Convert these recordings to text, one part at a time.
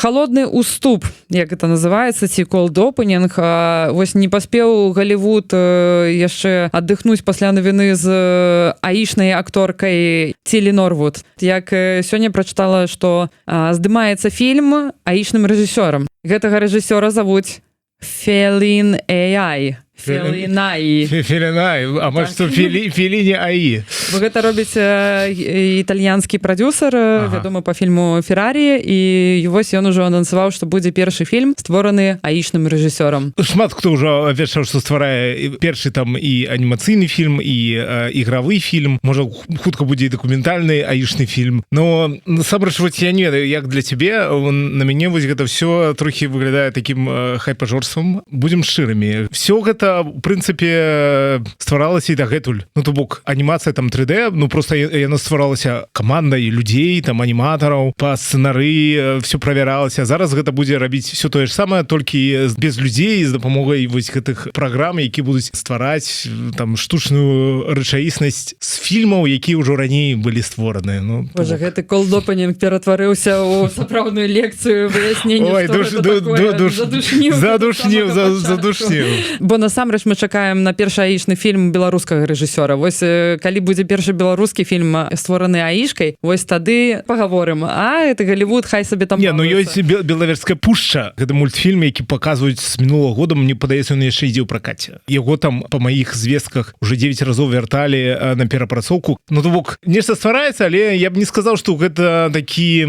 холодны уступ, як это называется, ці cold opening. Вось не паспеў Галівуд яшчэ аддыхнуць пасля навіны з аішнай акторкай Цілі Норвуд. Як сёння прачытала, што здымаецца фільм аішным рэжысёрам. Гэтага рэжысёра завуць Фелін AI. Фелінай. А может, что Феліні АІ. Бо гэта робіць італьянскі прадюсер, вядомы па фільму «Феррарі», і вось ён ужо анансаваў, што будзе першы фільм, створаны аішным рэжысёрам. Шмат хто ўжо абвяшчаў, што стварае першы там і анімацыйны фільм, і ігравы фільм, можа, хутка будзе і дакументальны аішны фільм. Но насамрэч, вось я не ведаю, як для цябе, на мяне вось гэта все трохі выглядае такім хайпажорствам. Будзем шчырымі. Все гэта в прынцыпе стваралася і дагэтуль. Ну то бок анімацыя там 3D, ну просто яна стваралася камандай людзей, там аніматараў, па сцэнары все правяралася. Зараз гэта будзе рабіць все тое ж самае, толькі без людзей, з дапамогай вось гэтых праграм, які будуць ствараць там штучную рэчаіснасць з фільмаў, якія ўжо раней былі створаны. Ну, Боже, гэты cold opening ператварыўся ў сапраўдную лекцыю выяснення, што гэта такое. Задушніў. Бо насамрэч мы чакаем на першы аішны фільм беларускага рэжысёра. Вось калі будзе першы беларускі фільм створаны аішкай, вось тады пагаворым. А это Галівуд, хай сабе там. Не, ну ёсць белаверская пушча. Гэта мультфільм, які паказваюць з мінулага года. Мне падаецца, ён яшчэ ідзе ў пракаце. Яго там па маіх звестках уже 9 разоў вярталі на перапрацоўку. Ну то бок нешта ствараецца, але я б не сказаў, што гэта такі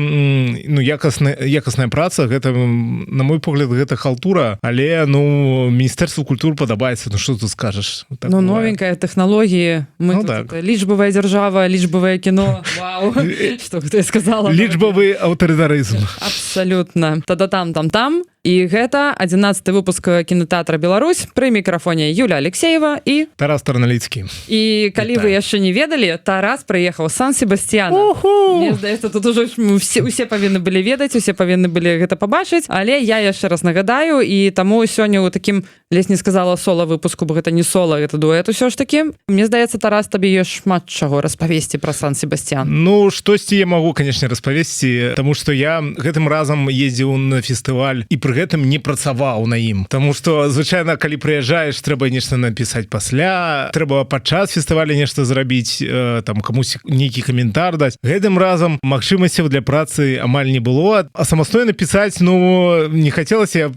ну якасная праца. Гэта на мой погляд гэта халтура, але ну міністэрству культуры падабаецца, ну што тут скажаш? Ну новенькая тэхналогіі, мы ну, тут так. Лічбавая дзяржава, лічбавае кіно. Вау, што хто сказала. Лічбавы аўтарытарызм. Абсалютна. Та-да-там. І гэта 11-й выпуск кінотэатра «Беларусь». Пры мікрафоне Юля Алексеева і Тарас Тарналіцкі. І калі вы яшчэ не ведалі, Тарас прыехаў з Сан-Себастьяна. Мне здаецца, тут ужо усе павінны былі ведаць, усе павінны былі гэта пабачыць, але я яшчэ раз нагадаю, і таму сёння ў такім, ледзь не сказала сола выпуску, бо гэта не сола, гэта дуэт усё ж такі. Мне здаецца, Тарас, табе ёсць шмат чаго распавесці пра Сан-Себастьян. Ну, штосьці я магу, канешне, распавесці, таму што я гэтым разам ездзіў на фестываль і пры гэтым не працаваў на ім. Таму што, звычайна, калі прыязджаеш, трэба нешта напісаць пасля, трэба падчас фестываля нешта зрабіць, там камусь нейкі каментар даць. Гэтым разам магчымасцяў для працы амаль не было, а самастойна пісаць, ну, не хацелася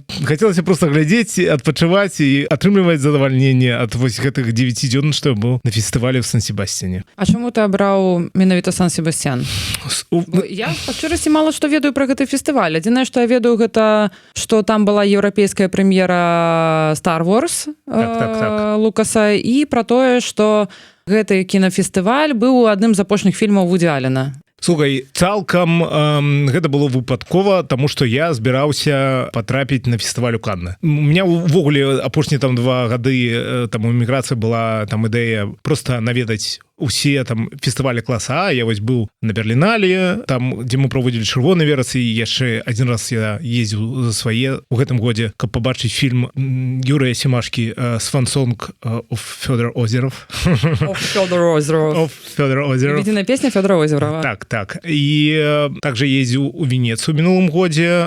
проста глядзець, адпачываць і атрымліваць задавальненне ад вось гэтых 9 дзён, што я быў на фестывалі в Сан-Себастьяне. А чаму ты абраў менавіта Сан-Себастьян? Я па шчырасці мала што ведаю пра гэты фестываль. Адзінае, што я ведаю, гэта што там была еўрапейская прэм'ера Star Wars Лукаса, і пра тое, што гэты кінафестываль быў адным з апошніх фільмаў Вуді Аллена. Слухай, цалкам гэта было выпадкова, таму што я збіраўся патрапіць на фестываль у Канны. У меня увогуле апошнія там 2 гады там у эміграцыі была там ідэя проста наведаць усе там фестывалі класа А. Я вось быў на Берлінале, там, дзе мы праводзілі чырвоны верас, і яшчэ адзін раз я ездзіў за свае у гэтым годзе, каб пабачыць фільм Юрыя Семашкі «Свансонг» of Фёдор Озеров. Of Фёдор Озеров. Ведзіная песня Фёдора Озерова. Так. І также ездзіў у Венецыю мінулым годзе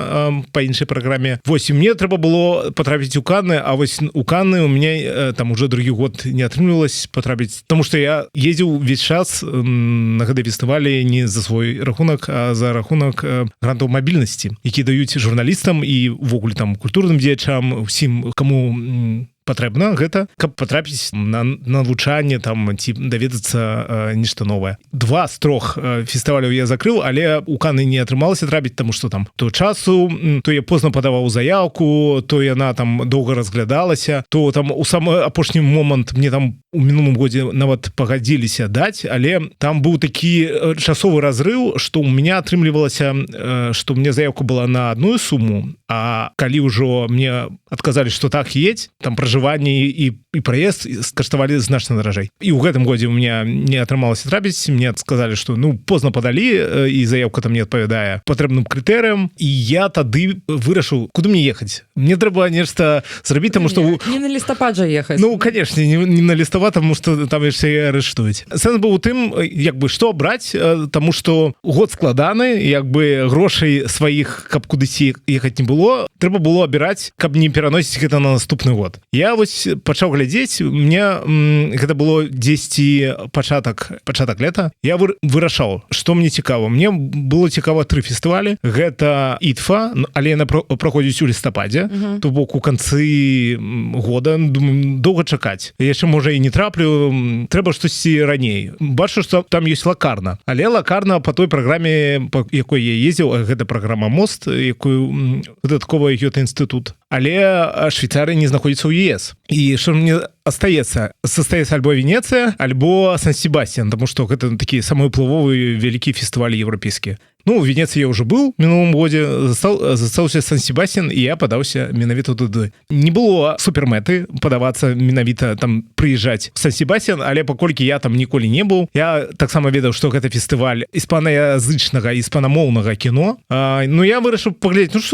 па іншай праграме. Вось, і мне трэба было патрапіць у Канны, а вось у Канны у мяне там уже другі год не атрымлівалася патрапіць, таму што я ездзіў увесь час на гэтай фестывалі не за свой рахунак, а за рахунак грантаў мабільнасці, які даюць журналістам і увогуле там культурным дзеячам, усім, каму патрэбна гэта, каб патрапіць на навучанне там ці даведацца нешта новае. 2 з 3 фестываляў я закрыў, але у Канны не атрымалася трапіць, таму што там то часу, то я позна падаваў заяўку, то яна там доўга разглядалася, то там у самы апошні момант мне там у мінулым годзе нават пагадзіліся даць, але там быў такі часовы разрыў, што ў мяне атрымлівалася, што мне заяўка была на адную суму, а калі ўжо мне адказалі, што так едзь, там пражываць пражыванне і праезд скаштавалі значна даражэй. І ў гэтым годзе у меня не атрымалася трапіць, мне сказалі, што позна падалі і заявка там не адпавядае патрэбным крытэрыям, і я тады вырашыў, куды мне ехаць. Мне трэба нешта зрабіць, таму што не на лістапад жа ехаць. Конечно, не на лістапад, таму што там яшчэ арыштуюць. Сэнс быў у тым, што браць, таму што год складаны, грошай сваіх, каб кудысьці ехаць не было, трэба было абіраць, каб не пераносіць гэта на наступны год. Я вось пачаў глядзець, мне гэта было 10 пачатак лета. Я вырашаў, што мне цікава. Мне было цікава 3 фестывалі. Гэта ІТФА, але яна праходзіць у лістападзе, то бок у канцы года, думаю, доўга чакаць. Яшчэ, можа, і не траплю, трэба штосьці раней. Бачу, што там ёсць лакарна. Але лакарна па той праграме, па якой я ездзіў, гэта праграма «Мост», якую дадаткова гёта-інстытут. Але Швейцарыя не знаходзіцца ў ЕС. І што мне остаецца альбо Венецыя, альбо Сан-Себастьян, тому што гэта такі самы ўплывовы вялікі фестываль еўрапейскі. У Венецыі я ўжо быў мінулым годзе, застаўся Сан-Себастьян, і я падаўся менавіта туды. Не было супермэты падавацца менавіта там прыязджаць в Сан-Себастьян, але паколькі я там ніколі не быў, я таксама ведаў, што гэта фестываль іспанаязычнага, іспанамоўнага кіно. Я вырашыў паглядзець,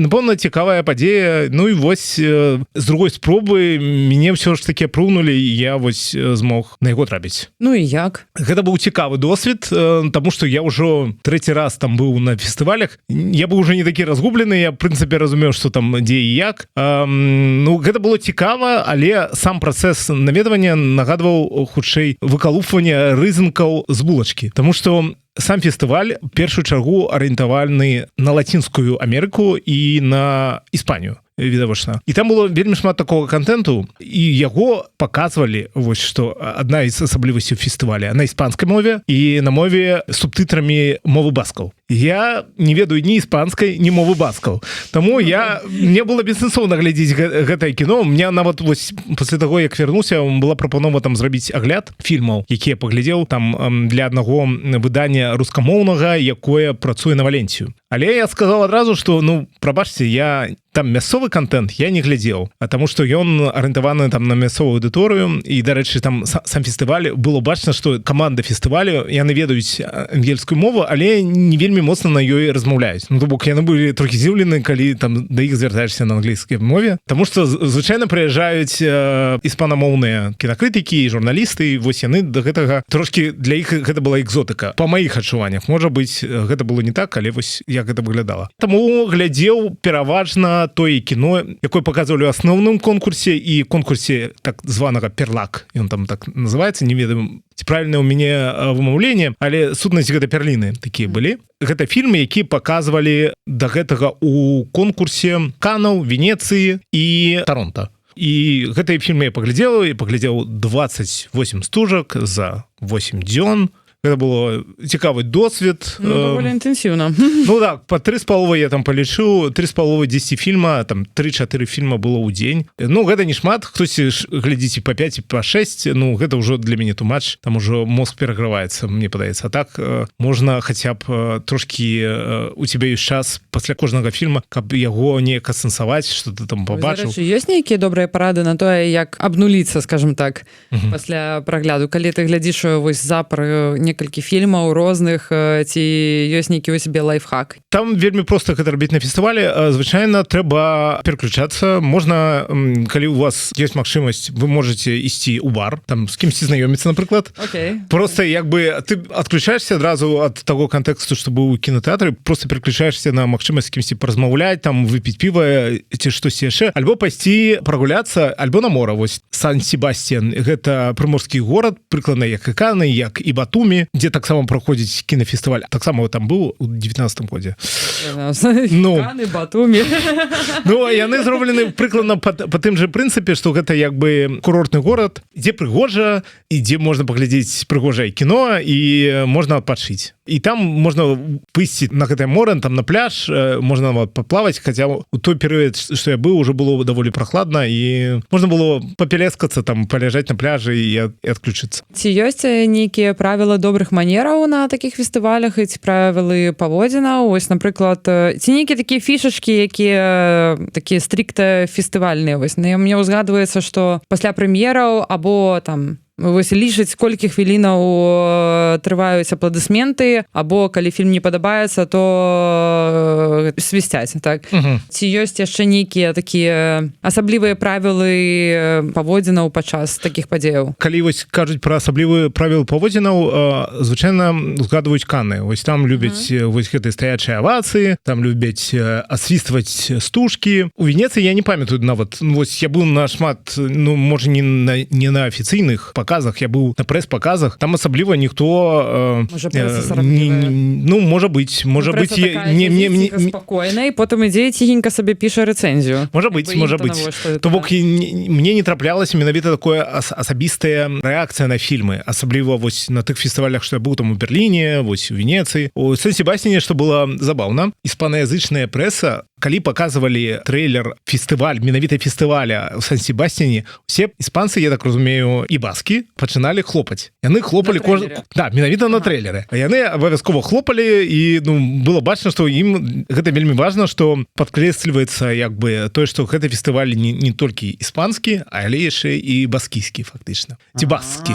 напэўна, цікавая падзея. І вось з другой спробы мяне ўсё ж такі апрунулі, і я вось змог на яго трапіць. І як? Гэта быў цікавы досвед, таму што я ўжо трэці раз там быў на фестывалях. Я быў уже не такі разгублены, я, в прынцыпе, разумеў, што там дзе і як. Гэта было цікава, але сам працэс наведвання нагадваў хутчэй выкалупванне рызынкаў з булачкі. Таму што сам фестываль в першую чаргу арыентаваны на Лацінскую Амерыку і на Іспанію. Відавочна. І там было вельмі шмат такого контенту, і яго паказвалі, вось што адна з асаблівасцяў фестываля на іспанскай мове і на мове з субтытрамі мовы баскаў. Я не ведаю ні іспанскай, ні мовы баскаў. Таму мне было бессэнсоўна глядзець гэтае кіно. Мне нават вось пасля таго, як вярнуўся, была прапанова там зрабіць агляд фільмаў, які я паглядзеў там для аднаго выдання рускамоўнага, якое працуе на Валенсію. Але я сказал адразу, што, прабачце, я там мясцовы контент я не глядзеў, таму што ён арыентаваны там на мясцовую аўдыторыю, і, дарэчы, там сам фестываль, было бачна, што каманда фестывалю, яны ведаюць ангельскую мову, але не вельмі моцна на ёй размаўляюць. То бок яны былі трохі здзіўлены, калі там да іх звяртаешся на англійскай мове, таму што звычайна прыязджаюць іспанамоўныя кінакрытыкі і журналісты, і вось яны да гэтага трошкі для іх гэта была экзотыка. Па маіх адчуваннях, можа быць, гэта было не так, але вось як гэта выглядала. Таму глядзеў пераважна тое кіно, якое паказвалі ў асноўным конкурсе і конкурсе так званага «Перлак». Ён там так называецца, не ведаю, ці правільнае ў мяне вымаўленне, але сутнасць гэта перліны такія былі. Гэта фільмы, які паказвалі да гэтага ў конкурсе Канаў, Венецыі і Таронта. І гэтыя фільмы я паглядзеў 28 стужак за 8 дзён. Гэта было цікавы досвед. Даволі інтэнсіўна. Так, па 3,5 я там палічыў, 3,5 10 фільма, там 3-4 фільма было ў дзень. Гэта не шмат, хтосьці глядзіць і па 5, і па 6, гэта ўжо для мяне too much, там ужо мозг пераграваецца, мне падаецца. А так, можна хаця б трошкі, у цябе ёсць час пасля кожнага фільма, каб яго неяк асэнсаваць, што ты там пабачыў. Дарэчы, ёсць нейкія добрыя парады на тое, як абнуліцца, скажем так, пасля прагляду, калі ты глядзіш вось запар некалькі фільмаў розных, ці ёсць нейкі у сябе лайфхак? Там вельмі проста гэта рабіць на фестывале. Звычайна трэба пераключацца. Можна, калі у вас ёсць магчымасць, вы можаце ісці ў бар, там з кімсьці знаёміцца, напрыклад. Просто ты адключаешься адразу ад таго кантэксту, што быў у кінотэатры, просто пераключаешься на магчымасць з кімсьці паразмаўляць, там выпіць піва ці штосьці яшчэ, альбо пайсці прагуляцца, альбо на мора. Вось Сан-Себастьян, гэта прыморскі горад, прыкладна як і Каны, як і Батумі, дзе таксама праходзіць кінафестываль. Таксама там быў у 19-м годзе. Каны, Батумі. Яны зроблены прыкладна па тым жа прынцыпе, што гэта як бы курортны горад, дзе прыгожа, і дзе можна паглядзець прыгожае кіно, і можна адпачыць. і там можна выйсці на гэтае море, там на пляж, можна паплаваць, хаця у той перыяд, што я быў, уже было даволі прахладна, і можна было папелескацца, там, паляжаць на пляжы і адключыцца. Ці ёсць нейкія правілы добрых манераў на такіх фестывалях і ці правілы паводзінаў? Вось, напрыклад, ці нейкія такія фішачкі, якія такія стрикта фестывальныя? Вось, мне ўзгадваецца, што пасля прэм'ераў або там вось лічыць, колькі хвілінаў трываюць апладысменты, або калі фільм не падабаецца, то свісцяць, так? Ці ёсць яшчэ нейкія такія асаблівыя правілы паводзінаў падчас такіх падзеяў? Калі вось кажуць пра асаблівыя правілы паводзінаў, звычайна узгадваюць Каны. Вось там любяць вось гэтыя стаячыя авацыі, там любяць асвістваць стужкі. У Венецыі я не памятаю нават, вось я быў на шмат, ну, можа, не на афіцыйных показах, я быў на прэс-паказах, там асабліва ніхто ну, можа быць спакойна, і потым ідзе ціхенька сабе піша рэцэнзію. Можа быць. То бок мне не траплялася менавіта такое асабістая рэакцыя на фільмы, асабліва вось на тых фестывалях, што я быў там у Берліне, вось у Венецыі. У Сан-Себастьяне, што было забаўна, іспанаязычная прэса, калі показывалі трейлер фестываль, менавіта фестываля у Сан-Себастьяне, усе іспанцы, я так разумею, і баскі пачыналі хлопаць. Яны хлопалі да, менавіта на трэйлеры. А яны абавязкова хлопалі, і ну, было бачна, што ім гэта вельмі важна, што падкрэсліваецца як бы тое, што гэты фестываль не толькі іспанскі, але яшчэ і баскійскі фактычна. Ці баскі.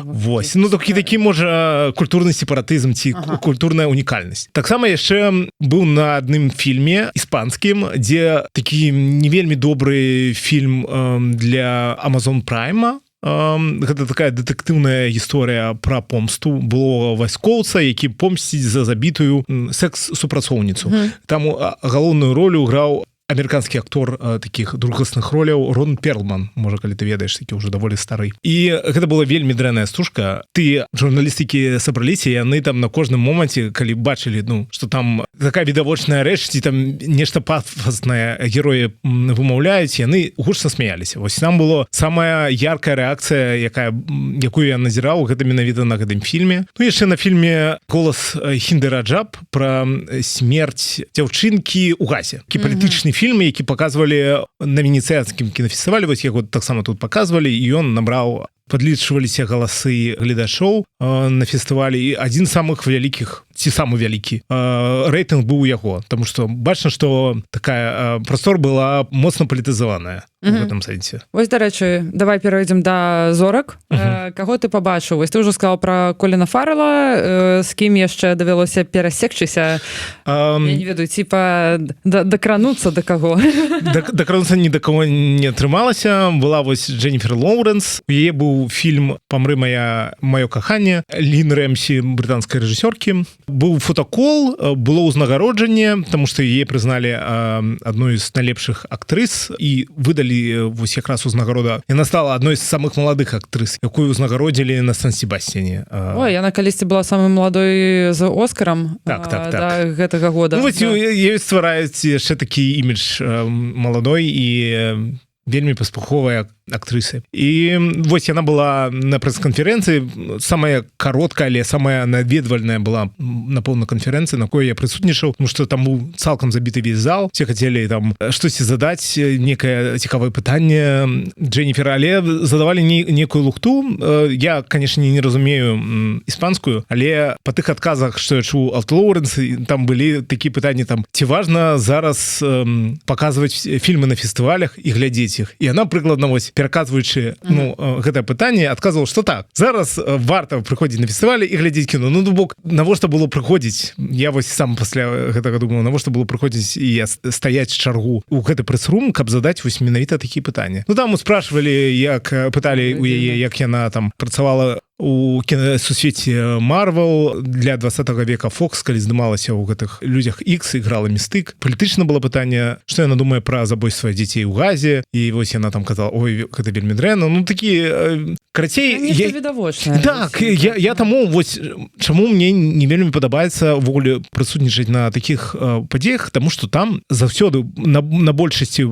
Вось. Ну, такі можа культурны сепаратызм ці культурная унікальнасць. Таксама яшчэ быў на адным фільме іспанскім, дзе такі не вельмі добры фільм для Amazon Prime. Гэта такая дэтэктыўная гісторыя пра помсту былога вайскоўца, які помсціць за забітую секс-супрацоўніцу. Там галоўную ролю граў амерыканскі актор такіх другасных роляў Рон Перлман, можа, калі ты ведаеш, такі ўжо даволі стары. І гэта была вельмі дрэнная стужка. Ты журналісты, якія сабраліся, яны там на кожным моманце, калі бачылі, ну, што там такая відавочная рэч, ці там нешта пафаснае героі вымаўляюць, яны гучна смяяліся. Вось там было самая яркая рэакцыя, якую я назіраў, гэта менавіта на гэтым фільме. Ну, яшчэ на фільме «Голас Хінды Раджаб» пра смерць дзяўчынкі ў газе. Такі палітычны фільм, які показывалі на венецыянскім кінафестывалі, вось яго таксама тут показывалі, і ён набраў, падлічваліся галасы гледачоў на фестывалі, і адзін з самых вялікіх, ці самы вялікі рэйтынг быў у яго, таму што бачна, што такая прастор была моцна палітызаваная у гэтым сэнсе. Вось, дарэчы, давай перайдзем да зорак. Каго ты пабачыў? Вось ты ўжо сказаў пра Коліна Фаррела, з кім яшчэ давялося перасекчыся? Я не ведаю, типа дакрануцца да каго? Дакрануцца ні да каго не атрымалася. Была вось Дженніфер Лоуренс, у яе быў фільм «Памры маё каханне» Лін Рэмсі, брытанскай рэжысёркі. Быў фотакол, было ўзнагароджанне, таму што яе прызналі адной з найлепшых актрыс і выдалі вось якраз узнагарода. Яна стала адной з самых маладых актрыс, якую ўзнагародзілі на Сан-Себастьяне. Ой, яна калісьці была самай маладой з Оскарам да гэтага года. Ну, вось ёй ствараюць яшчэ такі імідж маладой і вельмі паспяховая актрысы. І вось яна была на прэс-канферэнцыі, самая кароткая, але самая наведвальная была напэўна канферэнцыя, на якой я прысутнічаў, тому што там быў цалкам забіты весь зал, все хацелі там штосьці задаць, некае цікавае пытанне Дженніфер, але задавалі некую лухту. Я, канешне, не разумею іспанскую, але па тых адказах, што я чуў ад Лоуренс, там былі такія пытанні, там, ці важна зараз паказваць фільмы на фестывалях і глядзець іх. І яна прыкладна вось пераказваючы гэтае пытанне, адказваў, што так, зараз варта прыходзіць на фестывалі і глядзець кіно. Ну, бок, навошта было прыходзіць? Я вось сам пасля гэтага думаў, навошта было прыходзіць і стаяць чаргу ў гэты прэс-рум, каб задаць вось менавіта такія пытанні. Ну, там спрашвалі, пыталі у яе, як яна там працавала у кінасусвеце Марвел для 20 века. Фокс, калі здымалася ў гэтых людзях Ікс, іграла Містык. Палітычна было пытанне, што яна думае пра забойства дзяцей у газе, і вось яна там казала, ой, гэта вельмі дрэнна. Ну, такі, карацей... Так, я таму, вось, чаму мне не вельмі падабаецца ўвогуле прысутнічаць на такіх падзеях, таму што там заўсёды на большасці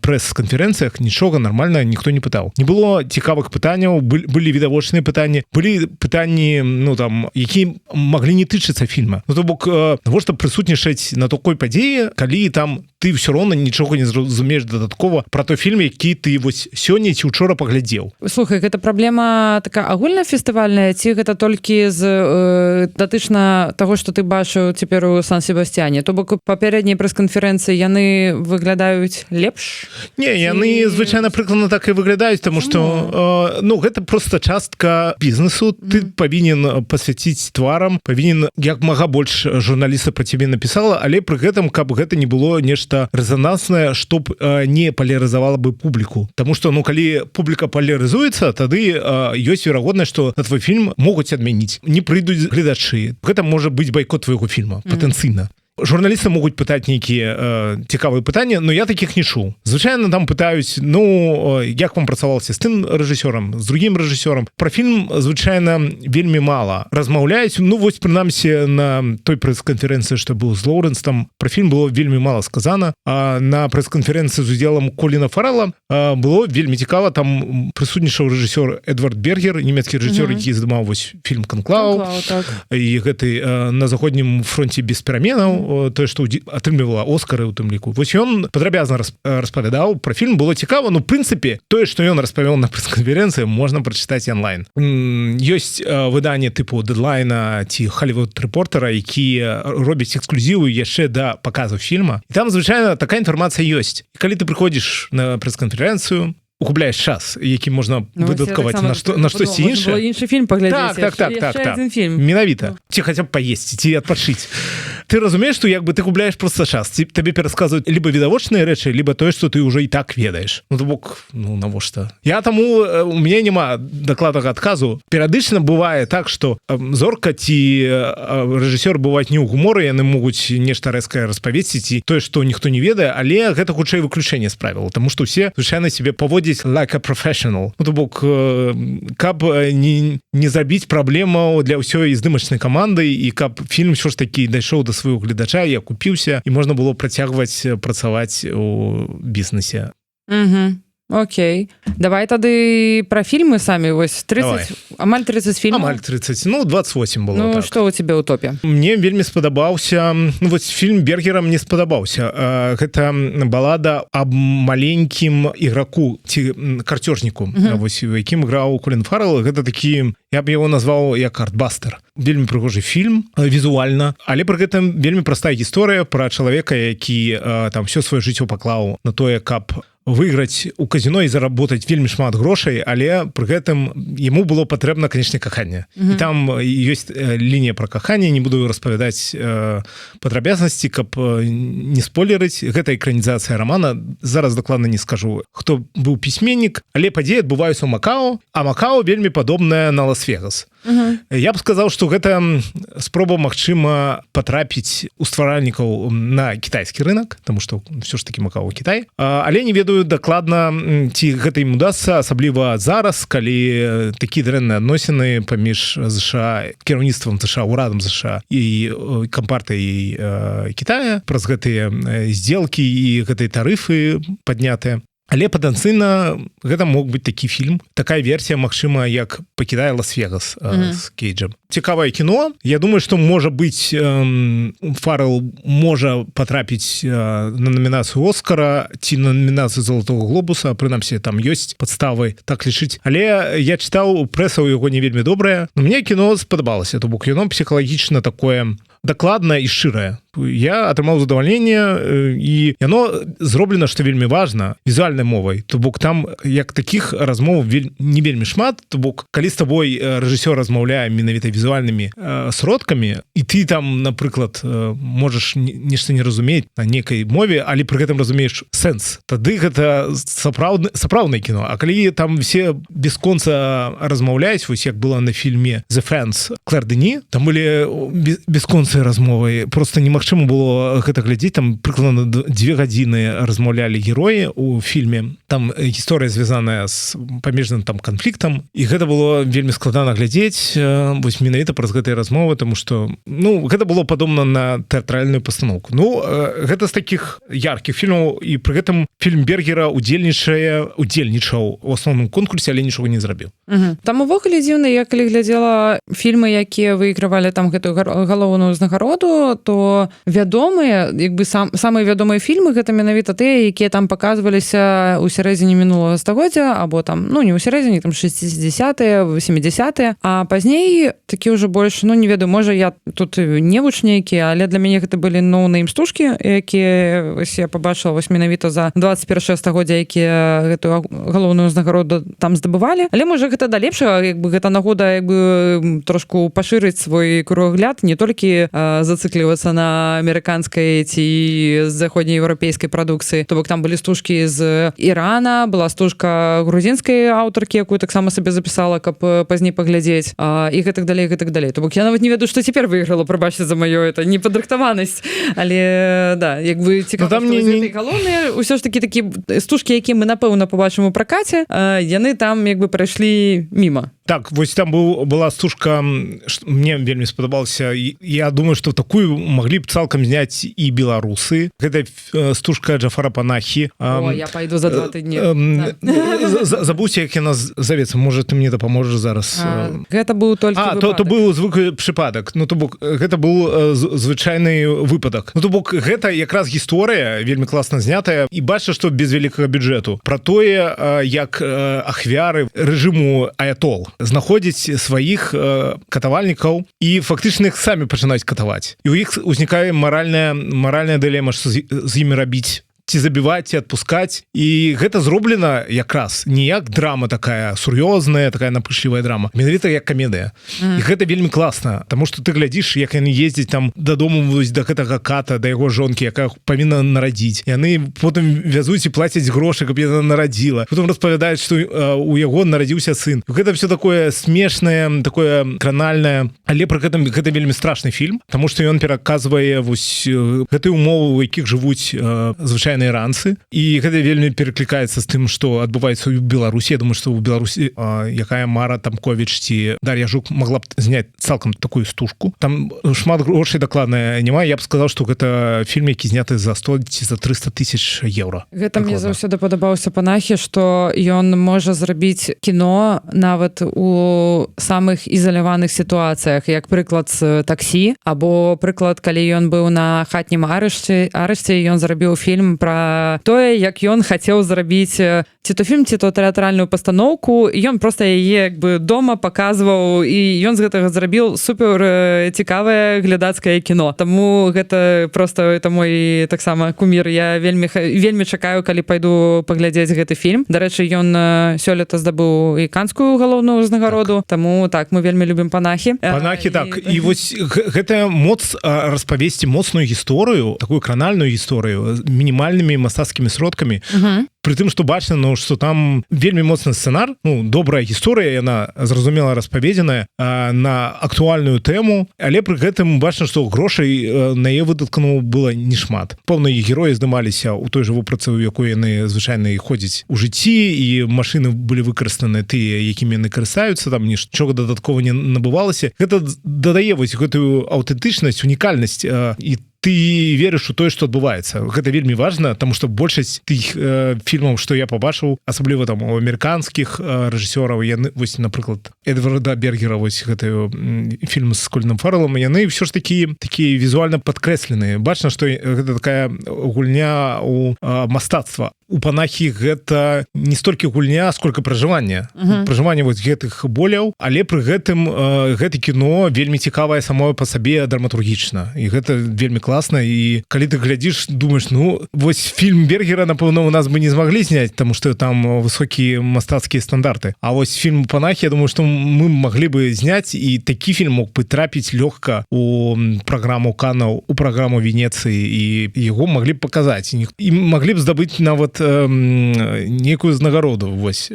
прэс-канферэнцыях нічога нармальна ніхто не пытаў. Не было цікавых пытанняў, былі відавочныя пытанні, былі пытанні ну там які маглі не тычыцца фільма. Ну то бок навошта прысутнічаць на такой падзеі, калі там ты все роўна нічога не зразумееш дадаткова про той фільм, які ты вось сёння ці учора паглядзеў. Слухай, гэта праблема такая агульнафестывальная ці гэта толькі з датычна таго, што ты бачыў цяпер у Сан-Себасцяне? То бок папярэднія прэс-канферэнцыі яны выглядаюць лепш? Не, яны звычайна прыкладна так і выглядаюць, тому што ну гэта просто частка бізнесу. Ты павінен пасвяціць тварам, павінен як мага больш журналіста пра цябе напісала, але пры гэтым каб гэта не было нешта рэзананснае, чтоб не палярызавала бы публіку. Таму што ну калі публіка палярызуецца, тады ёсць верагоднасць, што на твой фільм могуць адмяніць. Не прыйдуць гледачы. Гэта можа быць байкот твайго фільма патэнцыйна. Журналісты могуць пытаць нейкія цікавыя пытанні, но я такіх не чуў. Звычайна там пытаюць, ну, як вам працавалася з тым рэжысёрам, з другім рэжысёрам. Пра фільм звычайна вельмі мала размаўляюць. Ну, вось, прынамсі, на той прэс-канферэнцыі, што быў з Лоурэнсом, пра фільм было вельмі мала сказана. А на прэс-канферэнцыі з удзелам Коліна Фаррелла было вельмі цікава. Там прысутнічаў рэжысёр Эдвард Бергер, нямецкі рэжысёр, які здымаў вось фільм «Канклаў». Так. І гэты на заходнім фронце без пераменаў, тое, што атрымлівала Оскары ў тым ліку. Вось ён падрабязна распавядаў пра фільм, было цікава, но, ў прынцыпе, тое, што ён распавёў на прэс-канферэнцыі, можна прачытаць онлайн. Ёсць выданні тыпу Дэдлайна ці Hollywood Reporter, якія робяць эксклюзівы яшчэ да паказу фільма. І там, звычайна, такая інфармацыя ёсць. І калі ты прыходзіш на прэс-канферэнцыю, губляеш час, які можна выдаткаваць на штосьці іншае. Іншы фільм паглядзець. Так. Менавіта. Ці хаця б паесці, ці адпачыць. Ты разумееш, што як бы ты губляеш проста час. Табе перасказваюць либо відавочныя рэчы, либо тое, што ты ўжо і так ведаеш. Ну, то бок, ну, навошта? Я таму, у мяне няма дакладнага адказу. Перыядычна бывае так, што зорка ці рэжысёр бываюць не ў гуморы, яны могуць нешта рэзкае распавесці, ці тое, што ніхто не ведае, але гэта хутчэй выключэнне з правіл, таму што ўсе звычайна сябе паводзяць like a professional. Ну, то бок, каб не забіць праблемаў для ўсёй здымачнай каманды і каб фільм ўсё ж такі дайшоў да свайго гледача, я купіўся, і можна было працягваць працаваць у бізнесе. Окей. Давай тады пра фільмы самі. Вось 30, амаль 30 фільмаў. Амаль 30, ну 28 было. Ну, так. што ў цябе ў топе? Мне вельмі спадабаўся, ну вось фільм Бергера мне спадабаўся. Гэта балада аб маленькім іграку ці карцёжніку, вось у якім граў Колін Фаррелл. Гэта такі, я б яго назваў як артбастер. Вельмі прыгожы фільм візуальна, але пры гэтым вельмі простая гісторыя пра чалавека, які там все сваё жыццё паклаў на тое, каб выйграць у казіно і заработаць вельмі шмат грошай, але пры гэтым яму было патрэбна, канечне, каханне. І там ёсць лінія пра каханне, не буду распавядаць падрабязнасці, каб не спойлерыць. Гэта экранізацыя рамана. Зараз дакладна не скажу, хто быў пісьменнік, але падзеі адбываюцца ў Макао, а Макао вельмі падобная на Лас-Вегас. Я б сказаў, што гэта спроба, магчыма, патрапіць у стваральнікаў на кітайскі рынок, таму што ўсё ж такі Макао Кітай, але не ведаю дакладна, ці гэта ім удасца, асабліва зараз, калі такі дрэнныя адносіны паміж ЗША, кіраўніцтвам ЗША, урадам ЗША і кампартыяй Кітая праз гэтыя здзелкі і гэтыя тарыфы паднятыя. Але патэнцыйна гэта мог быць такі фільм, такая версія, магчыма, як «Пакідае Лас-Вегас» з Кейджам. Цікавае кіно. Я думаю, што, можа быць, Фаррелл можа патрапіць на намінацыю Оскара ці на намінацыю Залатога глобуса, прынамсі, там ёсць падставы так лічыць. Але я чытаў, прэса ў яго не вельмі добрая. Но мне кіно спадабалася, то бок кіно псіхалагічна такое дакладнае і шчырае. Я атрымаў задавальненне, і яно зроблена, што вельмі важна, візуальнай мовай. То бок там як такіх размоў не вельмі шмат, то бок калі з табой рэжысёр размаўляе менавіта візуальнымі сродкамі, і ты там, напрыклад, можаш нешта не разумець на нейкай мове, але пры гэтым разумееш сэнс, тады гэта сапраўднае кіно. А калі там все бесконца размаўляюць, вось як было на фільме «The Fence» Клэр Дені, там былі бесконцыя размовы, просто немагчыма немагчыма было гэта глядзець, там прыкладна 2 гадзіны размаўлялі героі у фільме, там гісторыя звязаная з памежным там канфліктам, і гэта было вельмі складана глядзець вось менавіта праз гэтыя размовы, тому что гэта было падобна на тэатральную пастаноўку. Гэта з такіх яркіх фільмаў, і пры гэтым фільм Бергера удзельнічаў у асноўным конкурсе, але нічога не зрабіў. Там увогуле дзіўна, я калі глядзела фільмы, якія выйгравалі там гэтую галоўную ўзнагароду, то вядомыя, як бы самыя вядомыя фільмы гэта менавіта тыя, якія там паказваліся ў сярэдзіне мінулага стагоддзя, або там, не ў сярэдзіне, там 60-е, 80-е, а пазней такі ўжо больш, не ведаю, можа я тут невуч нейкі, але для мяне гэта былі ноунейм стужкі, якія я пабачыла вось менавіта за 21 стагоддзя, якія гэтую галоўную ўзнагароду там здабывалі, але можа гэта да лепшага, як бы гэта нагода як бы трошку пашырыць свой кругагляд, не толькі зацыклівацца на амерыканскай ці заходнееўрапейскай прадукцыі. То бок там былі стужкі з Ірана, была стужка грузінскай аўтаркі, якую таксама сабе запісала, каб пазней паглядзець, і гэтак далей, гэтак далей. То бок я нават не ведаю, што цяпер выйграла, прабачце за маё это непадрыхтаванасць, але да, як бы цікава, што гэтай галоўныя ўсё ж такі стужкі, якія мы напэўна пабачым у пракаце, яны там як бы прайшлі міма. Так, вось там была стужка, мне вельмі спадабалася. Я думаю, што такую маглі б цалкам зняць і беларусы. Гэта стужка Джафара Панахі. Я пайду за 2 тыдні. Забуўся, як яна завецца. Можа, ты мне дапаможаш зараз. Гэта быў толькі выпадак. То быў звыклы прыпадак. То бок, гэта быў звычайны выпадак. То бок, гэта якраз гісторыя, вельмі класна знятая, і бачыш, што без вялікага бюджэту. Пра тое, як ахвяры рэжыму аятол знаходзіць сваіх катавальнікаў і фактычна іх самі пачынаюць катаваць. І ў іх узнікае маральная дылема, што з імі рабіць. Ці забіваць, ці адпускаць. І гэта зроблена якраз не як драма такая сур'ёзная, такая напышлівая драма, менавіта як камедыя. І гэта вельмі класна, таму што ты глядзіш, як яны ездзяць там дадому да гэтага ката, да яго жонкі, якая павінна нарадзіць. Яны потым вязуць і плацяць грошы, каб яна нарадзіла. Потым распавядаюць, што у яго нарадзіўся сын. Гэта все такое смешнае, такое кранальнае, але пры гэтым гэта вельмі страшны фільм, таму што ён пераказвае вось гэтыя умовы, у якіх жывуць звычайныя іранцы, і гэта вельмі пераклікаецца з тым, што адбываецца ў Беларусі. Я думаю, што ў Беларусі якая Мара Тамковіч ці Дар'я Жук магла б зняць цалкам такую стужку. Там шмат грошай дакладна няма. Я б сказаў, што гэта фільм, які зняты за 100 ці за 300 тысяч еўра. Гэта мне заўсёды падабаўся Панахі, што ён можа зрабіць кіно нават у самых ізаляваных сітуацыях, як прыклад з таксі, або прыклад, калі ён быў на хатнім арышце, ён зрабіў фільм пра тое, як ён хацеў зрабіць ці то фільм, ці то тэатральную пастаноўку, і ён проста яе як бы дома паказваў, і ён з гэтага зрабіў супер цікавае глядацкае кіно. Таму гэта проста это мой таксама кумір. Я вельмі чакаю, калі пайду паглядзець гэты фільм. Дарэчы, ён сёлета здабыў і канскую галоўную ўзнагароду, таму так, мы вельмі любім Панахі. Панахі, так. І вось гэтая моц распавесці моцную гісторыю, такую кранальную гісторыю, мінімальнымі мастацкімі сродкамі, пры тым, што бачна, што там вельмі моцны сцэнар, добрая гісторыя, яна зразумела распаведзеная на актуальную тэму, але пры гэтым бачна, што грошай на яе выдаткану было не шмат. Пэўныя героі здымаліся ў той жа вопратцы, у якой яны звычайна ходзяць у жыцці, і машыны былі выкарыстаны тыя, якімі яны карыстаюцца, там нічога дадаткова не набывалася. Гэта дадае вось гэтую аўтэнтычнасць, унікальнасць, і ты верыш у тое, што адбываецца. Гэта вельмі важна, таму што большасць тых фільмаў, што я пабачыў, асабліва там у амерыканскіх рэжысёраў, яны, вось, напрыклад, Эдварда Бергера, вось гэты фільм з Коліном Фарэлам, яны ўсё ж такі візуальна падкрэсленыя. Бачна, што гэта такая гульня ў мастацтва. У Панахі гэта не столькі гульня, сколькі пражыванне. Пражыванне вось гэтых боляў, але пры гэтым гэта кіно вельмі цікавае самое па сабе драматургічна. І гэта вельмі класна. І калі ты глядзіш, думаеш, вось фільм Бергера, напэўна, у нас бы не змаглі зняць, таму што там высокія мастацкія стандарты. А вось фільм Панахі, я думаю, што мы маглі бы зняць, і такі фільм мог бы трапіць лёгка у праграму Канаў, у праграму Венецыі, і яго маглі б паказаць. І маглі б здабыць нават нейкую знагароду, вось.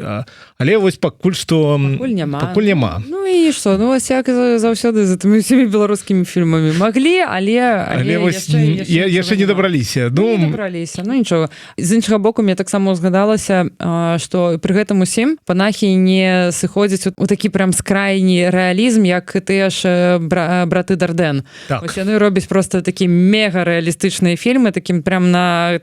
Але вось пакуль што... Пакуль няма. Пакуль няма. і што, ну вось як заўсёды за тымі ўсімі беларускімі фільмамі маглі, але вось яшчэ не дабраліся. Не дабраліся, ну нічога. З іншага боку, мне таксама ўзгадалася, што пры гэтым усім панахі не сыходзяць у такі прям скрайні рэалізм, як тыя ж браты Дарден. Так. Вось яны робяць просто такі мега рэалістычныя фільмы, такім прям на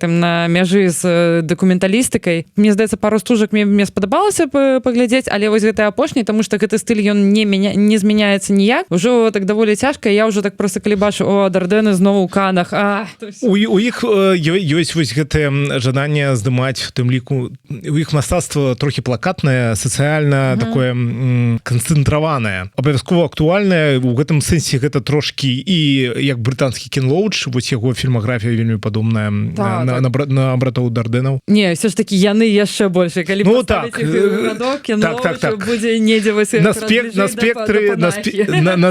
мяжы з дакументалістыкай. Мне здаецца, пару стужак мне спадабалася паглядзець, але вось гэты апошні, тому што гэты стыль ён не змяняецца ніяк. Ужо так даволі цяжка, я ўжо так просто калі бачу, Дардены зноў у Канах. У іх ёсць вось гэтае жаданне здымаць, у тым ліку у іх мастацтва трохі плакатнае, сацыяльна такое канцэнтраванае, абавязкова актуальнае. У гэтым сэнсе гэта трошкі і як брытанскі Кен Лоуч, вось яго фільмаграфія вельмі падобная на братоў Дарденаў. Не, все ж такі яны яшчэ больш, калі паставіць іх радок, Кен Лоуч будзе недзе вось на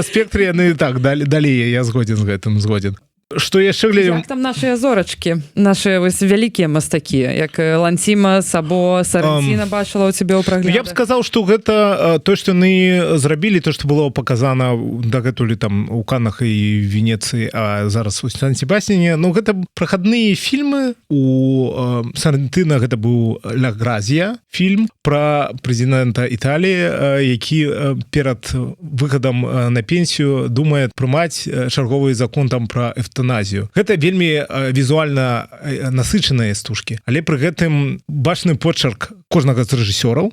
спектры яны так далей, я згоден з гэтым, згоден. Што яшчэ глядзім? Як там нашыя зорачкі, нашыя вось вялікія мастакі, як Лансіма, Сабо, Сарэнціна бачыла ў цябе ў праглядах? Я б сказаў, што гэта то, што яны зрабілі, то, што было паказана дагэтуль там у Канах і Венецыі, а зараз у Сан-Себастьяне, ну гэта прахадныя фільмы. У Сарэнціна гэта быў «Ля Гразія», фільм пра прэзідэнта Італіі, які перад выхадам на пенсію думае прымаць чарговы закон там пра эвтаназію. Гэта вельмі візуальна насычаныя стужкі, але пры гэтым бачны почерк кожнага з рэжысёраў,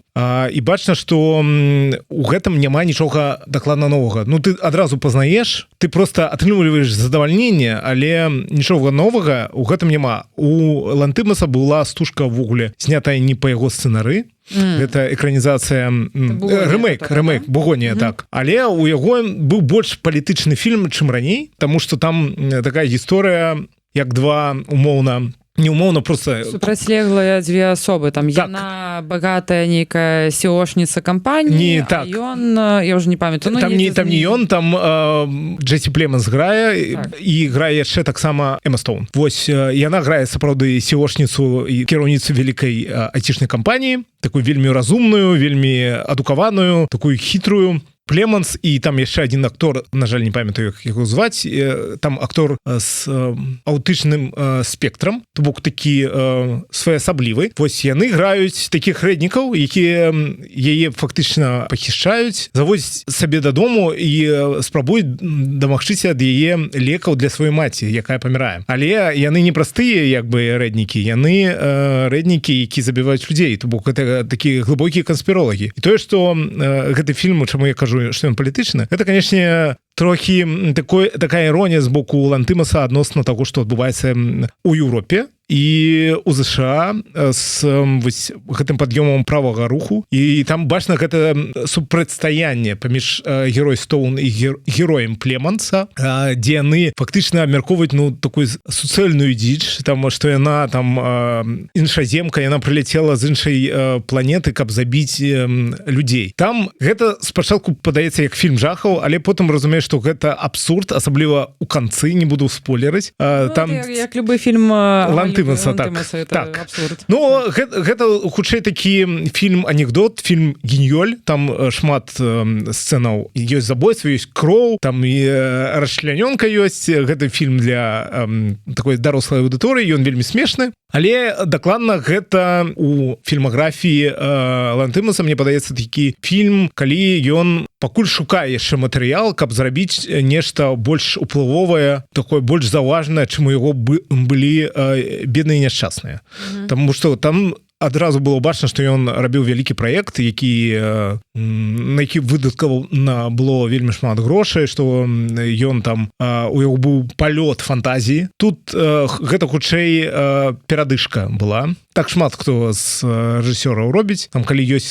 і бачна, што у гэтым няма нічога дакладна новага. Ну ты адразу пазнаеш, ты просто атрымліваеш задавальненне, але нічога новага у гэтым няма. У Лантымаса была стужка ўвогуле знятая не па яго сцэнары. Гэта экранізацыя рэмейк Бугонія, так. Але у яго быў больш палітычны фільм, чым раней, таму што там такая гісторыя, як два умоўна, не умоўна, просто супрацьлеглыя дзве асобы, там так. Яна багатая нейкая сеошніца кампаніі, так. Ён, я ўжо не памятаю, там не ён, там Джесі Племанс грае, так. І грае яшчэ таксама Эма Стоун. Вось яна грае сапраўды сеошніцу і кіраўніцу вялікай айцішнай кампаніі, такую вельмі разумную, вельмі адукаваную, такую хітрую. Племанс, і там яшчэ адзін актор, на жаль, не памятаю, як яго зваць, там актор з аўтычным спектрам, то бок такі своеасаблівы. Вось яны граюць такіх рэднікаў, якія яе фактычна пахішчаюць, завозяць сабе дадому і спрабуюць дамагчыся ад яе лекаў для сваёй маці, якая памірае. Але яны не простыя, як бы, рэднікі, яны рэднікі, які забіваюць людзей, то бок гэта такія глыбокія канспіролагі. І тое, што гэты фільм, чаму я кажу, што ён палітычны, гэта, канешне, трохі такая іронія з боку Лантымаса адносна таго, што адбываецца у Еўропе і у ЗША з вось гэтым пад'ёмам правага руху. І там бачна гэта супрацьстаянне паміж герой Стоун і героем Племанса, дзе яны фактычна абмяркоўваюць такую суцэльную дзіч, там што яна там іншаземка, яна прыляцела з іншай планеты, каб забіць людзей. Там гэта спачатку падаецца як фільм жахаў, але потым разумееш, што гэта абсурд, асабліва ў канцы, не буду спойлерыць. Там як любы фільм Лантымаса, так. Абсурд. Ну, гэта хутчэй такі фільм-анекдот, фільм гіньёль, там шмат сцэнаў, ёсць забойства, ёсць кроў, там і расчлянёнка ёсць. Гэта фільм для такой дарослай аўдыторыі, ён вельмі смешны. Але дакладна гэта у фільмаграфіі Лантымаса, мне падаецца, такі фільм, калі ён пакуль шукае яшчэ матэрыял, каб зрабіць нешта больш уплывовае, такое больш заўважнае, чым у яго былі бедныя і няшчасныя. Таму што там адразу было бачна, што ён рабіў вялікі праект, на які выдаткаваў было вельмі шмат грошай, што ён там, у яго быў палёт фантазіі. Тут гэта хутчэй перадышка была. Так шмат хто з рэжысёраў робіць. Там калі ёсць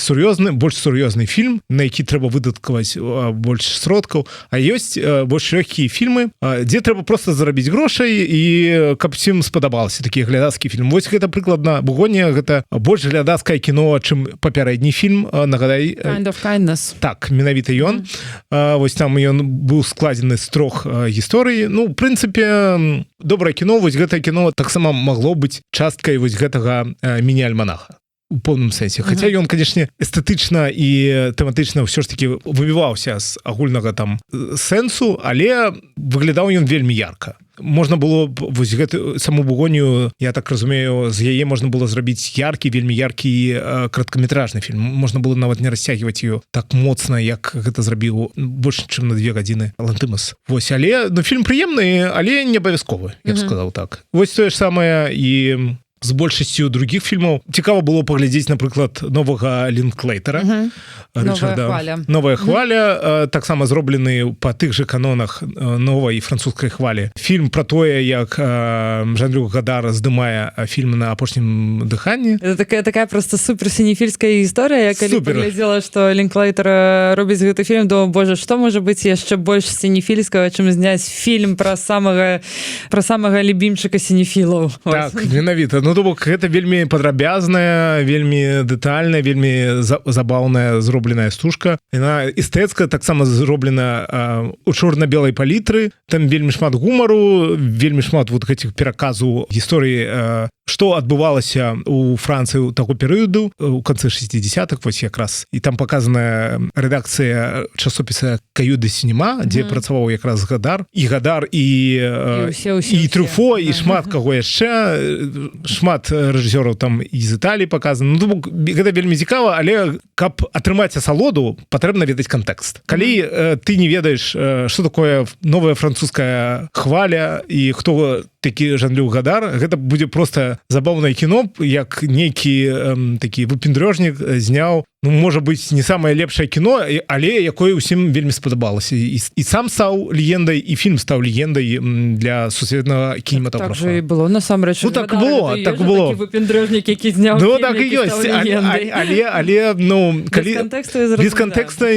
больш сур'ёзны фільм, на які трэба выдаткаваць больш сродкаў, а ёсць больш лёгкія фільмы, дзе трэба проста зарабіць грошай і каб всім спадабалася такі глядацкі фільм. Вось гэта прыкладна Бугонія, гэта больш глядацкае кіно, чым папярэдні фільм, нагадай. Kind of Kindness. Так, менавіта ён. Вось там ён быў складзены з 3 гісторый. Ну, в прынцыпе, добрае кіно, вось гэтае кіно таксама магло быць часткай вось гэтага міні-альманаха. у поўным сэнсе. Хаця ён, канешне, эстэтычна і тэматычна ўсё ж таки выбіваўся з агульнага там сэнсу, але выглядаў ён вельмі ярка. Можна было вось гэту саму Бугонію, я так разумею, з яе можна было зрабіць яркі, вельмі яркі кароткаметражны фільм. Можна было нават не расцягваць ее так моцна, як гэта зрабіў больш чым на 2 гадзіны Лантымас. Вось, але фільм прыемны, але не абавязковы, я б сказаў так. Вось тое ж самае і з большасцю другіх фільмаў. Цікава было паглядзець, напрыклад, новага Лінклейтера. Новая хваля. Таксама зроблены па тых жа канонах новай французскай хвалі. Фільм пра тое, як Жан-Люк Гадар здымае фільм на апошнім дыханні. Это такая просто суперсінефільская гісторыя. Я калі паглядзела, што Лінклейтер робіць гэты фільм, думаю, боже, што можа быць яшчэ больш сінефільскага, чым зняць фільм пра самага любімчыка сінефілаў. Так, менавіта. Ну, то бок, гэта вельмі падрабязная, вельмі дэтальная, вельмі забаўная зробленая стужка. Яна эстэцка таксама зроблена у чорна-белай палітры. Там вельмі шмат гумару, вельмі шмат вот гэтых пераказу гісторыі, што адбывалася у Францыі ў таго перыяду, у канцы 60-х, вось якраз. І там паказаная рэдакцыя часопіса «Каю де сінема», дзе працаваў якраз Гадар, і Трюфо, і шмат каго яшчэ, шмат рэжысёраў там з Італіі паказаны. Ну, гэта вельмі цікава, але каб атрымаць асалоду, патрэбна ведаць кантэкст. Калі ты не ведаеш, што такое новая французская хваля і хто такі Жан-Люк Гадар, гэта будзе проста забаўнае кіно, як нейкі такі выпендрёжнік зняў, ну, можа быць, не самае лепшае кіно, але якое ўсім вельмі спадабалася. І сам стаў легендай, і фільм стаў легендай для сусветнага кінематографа. Так же і было, насамрэч. Ну, так было. Такі выпендрёжнік, які зняў фільм, які стаў легендай. Але, ну, без кантэкста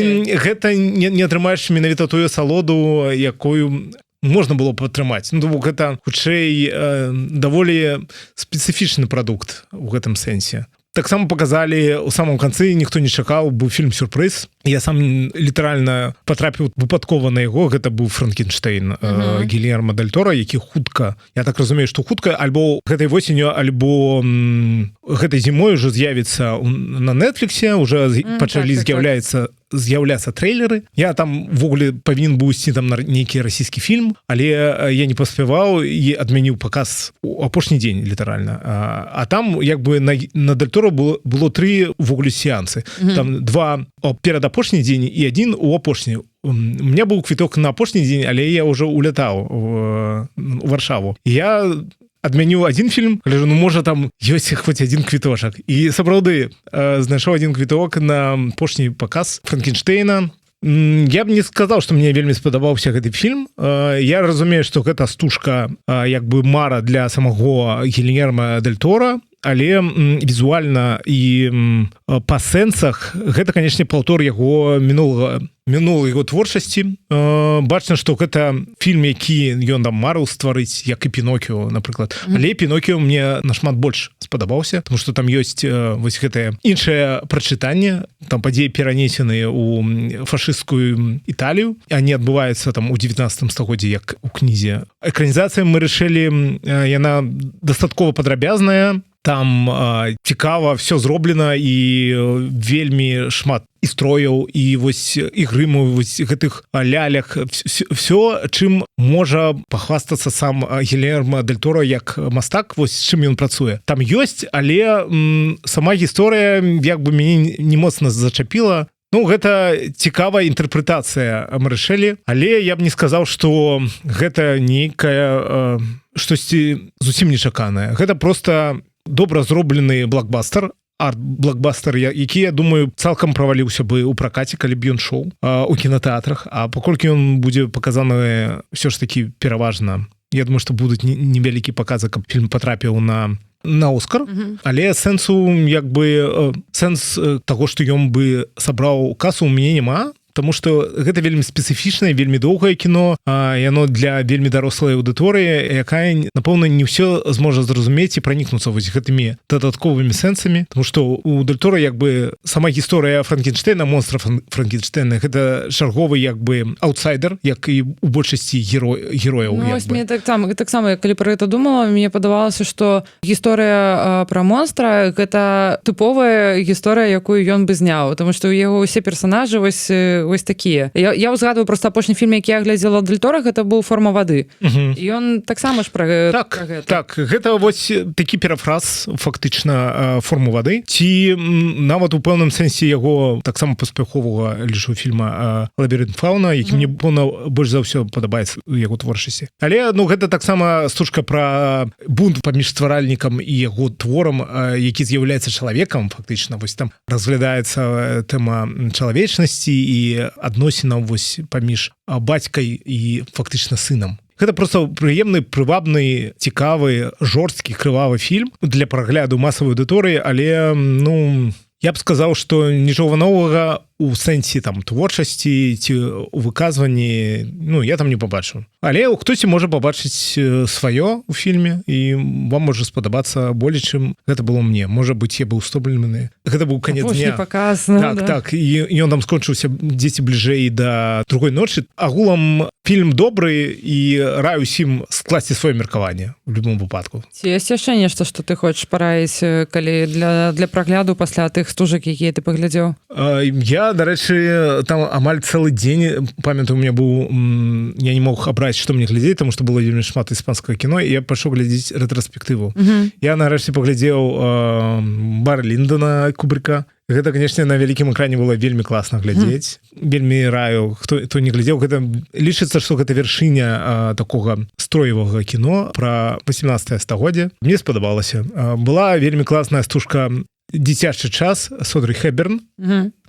гэта не атрымаеш менавіта тую асалоду, якую можна было падтрымаць. Ну, гэта, хутчэй, даволі спецыфічны прадукт у гэтым сэнсе. Таксама паказалі ў самым канцы, ніхто не чакаў, быў фільм «Сюрпрыз». Я сам літаральна патрапіў выпадкова на яго, гэта быў «Франкенштейн» Гільермо дель Торо, які хутка, я так разумею, што хутка, альбо гэтай восенню, альбо гэтай зімой уже з'явіцца на Нетфліксе, уже пачалі з'яўляцца трэйлеры. Я там ввогуле павінен быў ісці там на нейкі расійскі фільм, але я не паспяваў і адмяніў паказ у апошні дзень, літаральна. А там, як бы, на Дель Торо было 3 ввогуле сеансы. Там 2 перад апошні дзень і 1 у апошні. У меня быў квіток на апошні дзень, але я ўжо улятаў у Варшаву. Я адмяніў один фільм, гляжу, ну, можа, там ёсць хоць один квіточак. І сапраўды знайшоў один квіток на апошні паказ Франкенштейна. Я б не сказаў, што мне вельмі спадабаўся гэты фільм. Я разумею, што гэта стужка, як бы, мара для самого Гільермо дель Торо, але візуальна і па сэнсах гэта, канешне, паўтор яго мінулай яго творчасці. Бачна, што гэта фільм, які ён там марыў стварыць, як і «Пінокіо», напрыклад. Але «Пінокіо» мне нашмат больш спадабаўся, тому што там ёсць вось гэтае іншае прачытанне, там падзеі перанесены ў фашысцкую Італію, а не адбываецца там у 19 стагоддзі, як у кнізе. Экранізацыя, мы рашылі, яна дастаткова падрабязная, там цікава все зроблена і вельмі шмат і строяў, і вось і грыму, вось гэтых лялях, все, чым можа пахвастацца сам Гільермо дель Торо як мастак, вось чым ён працуе. Там ёсць, але сама гісторыя як бы мяне не моцна зачапіла. Ну, гэта цікавая інтэрпрэтацыя Марышэлі, але я б не сказаў, што гэта нейкая штосьці зусім нечаканае. Гэта проста добра зроблены блокбастер, арт-блокбастер, які, я думаю, цалкам праваліўся бы ў пракаце, калі б ён шоў у кінотэатрах, а паколькі ён будзе паказаны ўсё ж такі пераважна, я думаю, што будуць невялікі паказы, каб фільм патрапіў на Оскар, але сэнсу, як бы, сэнс таго, што ён бы сабраў касу, у мяне няма, тому што гэта вельмі спецыфічнае, вельмі доўгае кіно, яно для вельмі дарослай аўдыторыі, якая, напэўна, не ўсё зможа зразумець і пранікнуцца вось гэтымі дадатковымі сэнсамі, тому што у Дель Торо як бы сама гісторыя Франкенштэйна, монстра Франкенштэйна, гэта чарговы як бы аутсайдер, як і у большасці герояў. Ну, вось мне таксама, калі пра гэта думала, мне падавалася, што гісторыя пра монстра гэта тыповая гісторыя, якую ён бы зняў, тому што ў яго ўсе персанажы вось такія. Я ўзгадваю проста апошні фільм, які я глядзела Дель Торо, гэта быў «Форма вады». І ён таксама ж пра гэта. Так, гэта вось такі перафраз фактычна «Форму вады», ці нават у пэўным сэнсе яго таксама паспяховага лічу фільма «Лабірынт фауна», які мне больш за ўсё падабаецца у яго творчасці. Але гэта таксама стужка пра бунт паміж стваральнікам і яго творам, які з'яўляецца чалавекам, фактычна. Вось там разглядаецца тэма чалавечнасці і адносінаў вось паміж бацькай і фактычна сынам. Гэта просто прыемны, прывабны, цікавы, жорсткі, крывавы фільм для прагляду масавай аўдыторыі, але, я б сказаў, што нічога новага у сэнсе там творчасці ці у выказванні, я там не пабачу. Але хтосьці можа пабачыць сваё у фільме, і вам можа спадабацца болей, чым гэта было мне. Можа быць, я быў стомлены. Гэта быў канец дня. Показ, так. І ён там скончыўся дзесьці бліжэй да другой ночы. Агулам фільм добры, і раю ўсім скласці сваё меркаванне у любым выпадку. Ці ёсць яшчэ нешта, што ты хочаш параіць, калі для прагляду пасля тых стужак, якія ты паглядзеў? Я, дарэчы, там амаль цэлы дзень, памятаю, у меня быў, я не мог абраць, што мне глядзець, тому што было вельмі шмат іспанскага кіно, і я пайшоў глядзець рэтраспектыву. Я нарэшце паглядзеў «Бар Ліндона» Кубрика. Гэта, канешне, на вялікім экране было вельмі класна глядзець. Вельмі раю, хто не глядзеў, гэта лічыцца, што гэта вяршыня такога строевага кіно пра 18 стагоддзе. Мне спадабалася. Была вельмі класная стужка «Дзіцячы час» с Одри Хепберн.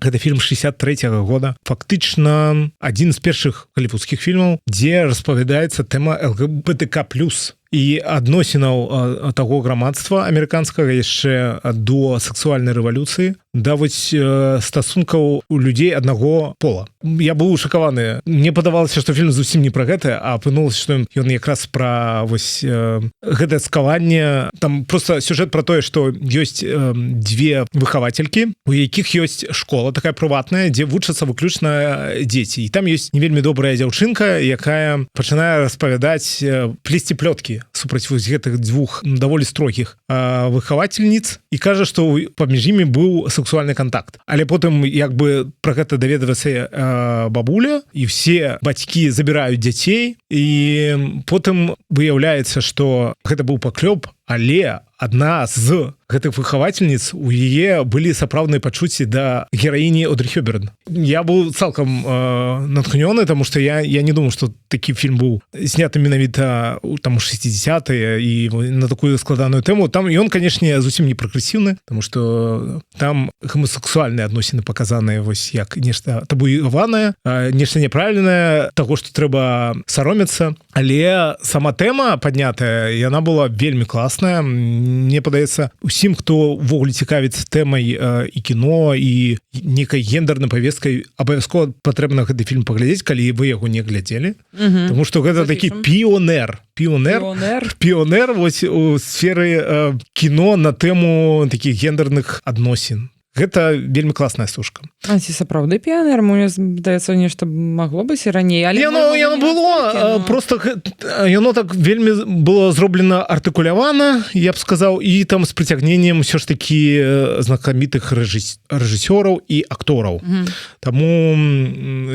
Гэта фільм 63-го года. Фактычна адзін з першых галівудскіх фільмаў, дзе распавядаецца тэма ЛГБТК+. І адносінаў таго грамадства амерыканскага яшчэ до сексуальнай рэвалюцыі, да вось стасункаў у людзей аднаго пола. Я быў шакаваны. Мне падавалася, што фільм зусім не пра гэта, а апынулася, што ён якраз пра вось гэтае цкаванне. Там просто сюжэт пра тое, што ёсць дзве выхавацелькі, у якіх ёсць школа такая прыватная, дзе вучацца выключна дзеці. І там ёсць не вельмі добрая дзяўчынка, якая пачынае распавядаць, плесці плёткі супраць вось гэтых дзвюх даволі строгіх выхавацельніц і кажа, што паміж імі быў сексуальны контакт. Але потым як бы пра гэта даведваецца бабуля, і все бацькі забіраюць дзяцей, і потым выяўляецца, што гэта быў паклёп, але адна з гэтых выхавацельніц, у яе былі сапраўдныя пачуцці да гераіні Одри Хепберн. Я быў цалкам натхнёны, таму што я не думаў, што такі фільм быў зняты менавіта там у 60-е і на такую складаную тэму. Там ён, канешне, зусім не прагрэсіўны, таму што там гомасексуальныя адносіны паказаныя вось як нешта табуяванае, нешта няправільнае, таго, што трэба саромецца. Але сама тэма паднятая, яна была вельмі класная. Мне падаецца, усім, хто ўвогуле цікавіцца тэмай і кіно, і некай гендернай павесткай, абавязкова патрэбна гэты фільм паглядзець, калі вы яго не глядзелі. Таму што гэта такі піонер вось у сферы кіно на тэму такіх гендерных адносін. Гэта вельмі класная стужка. А ці сапраўды піянер? Мне здаецца, нешта магло быць і раней. Яно было, просто яно так вельмі было зроблена артыкулявана, я б сказаў, і там з прыцягненнем ўсё ж такі знакамітых рэжысёраў і актораў. Таму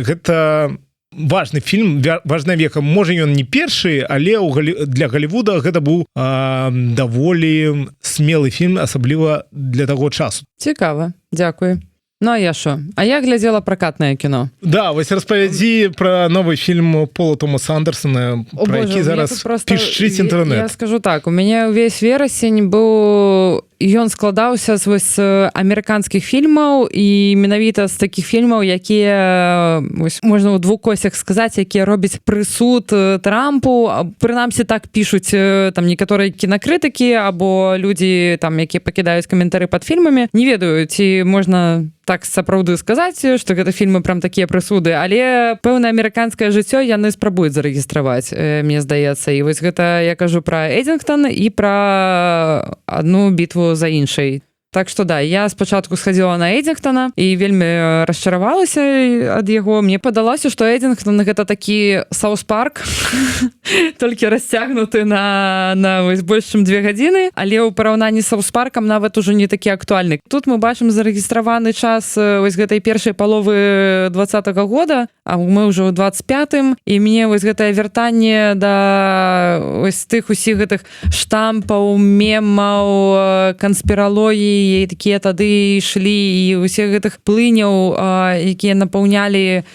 гэта важны фільм, важная века. Можа, ён не першы, але для Галівуда гэта быў даволі смелы фільм, асабліва для таго часу. Цікава, дзякуй. Ну, а я що? А я глядзела пракатнае кіно. Да, вось распавядзі пра новы фільм Пола Томаса Андерсона, пра які зараз пішчыць інтэрнэт. Я скажу так, у мяне ўвесь верасень быў ён складаўся з амерыканскіх фільмаў і менавіта з такіх фільмаў, якія можна ў двух косях сказаць, якія робяць прысуд Трампу. Прынамсі так пішуць там некаторыя кінакрытыкі або людзі там, якія пакідаюць каментары пад фільмамі. Не ведаю, ці можна так сапраўды сказаць, што гэта фільмы прям такія прысуды, але пэўна амерыканскае жыццё яны спрабуюць зарэгістраваць, мне здаецца. І вось гэта я кажу пра Эдзінгтон і пра адну бітву за іншай. Так што да, я спачатку схадзіла на Эдзінгтона і вельмі расчаравалася ад яго. Мне падалося, што Эдзінгтон гэта такі Саус-парк, толькі расцягнуты на больш чым 2 гадзіны, але ў параўнанні з Саус-паркам нават ужо не такі актуальны. Тут мы бачым зарэгістраваны час гэтай першай паловы 20-го года, а мы ўжо ў 25-м, і мне гэтае вяртанне да тых усіх гэтых штампаў, мемаў, канспіралогій, якія тады ішлі, і ўсіх гэтых плыняў, якія напаўнялі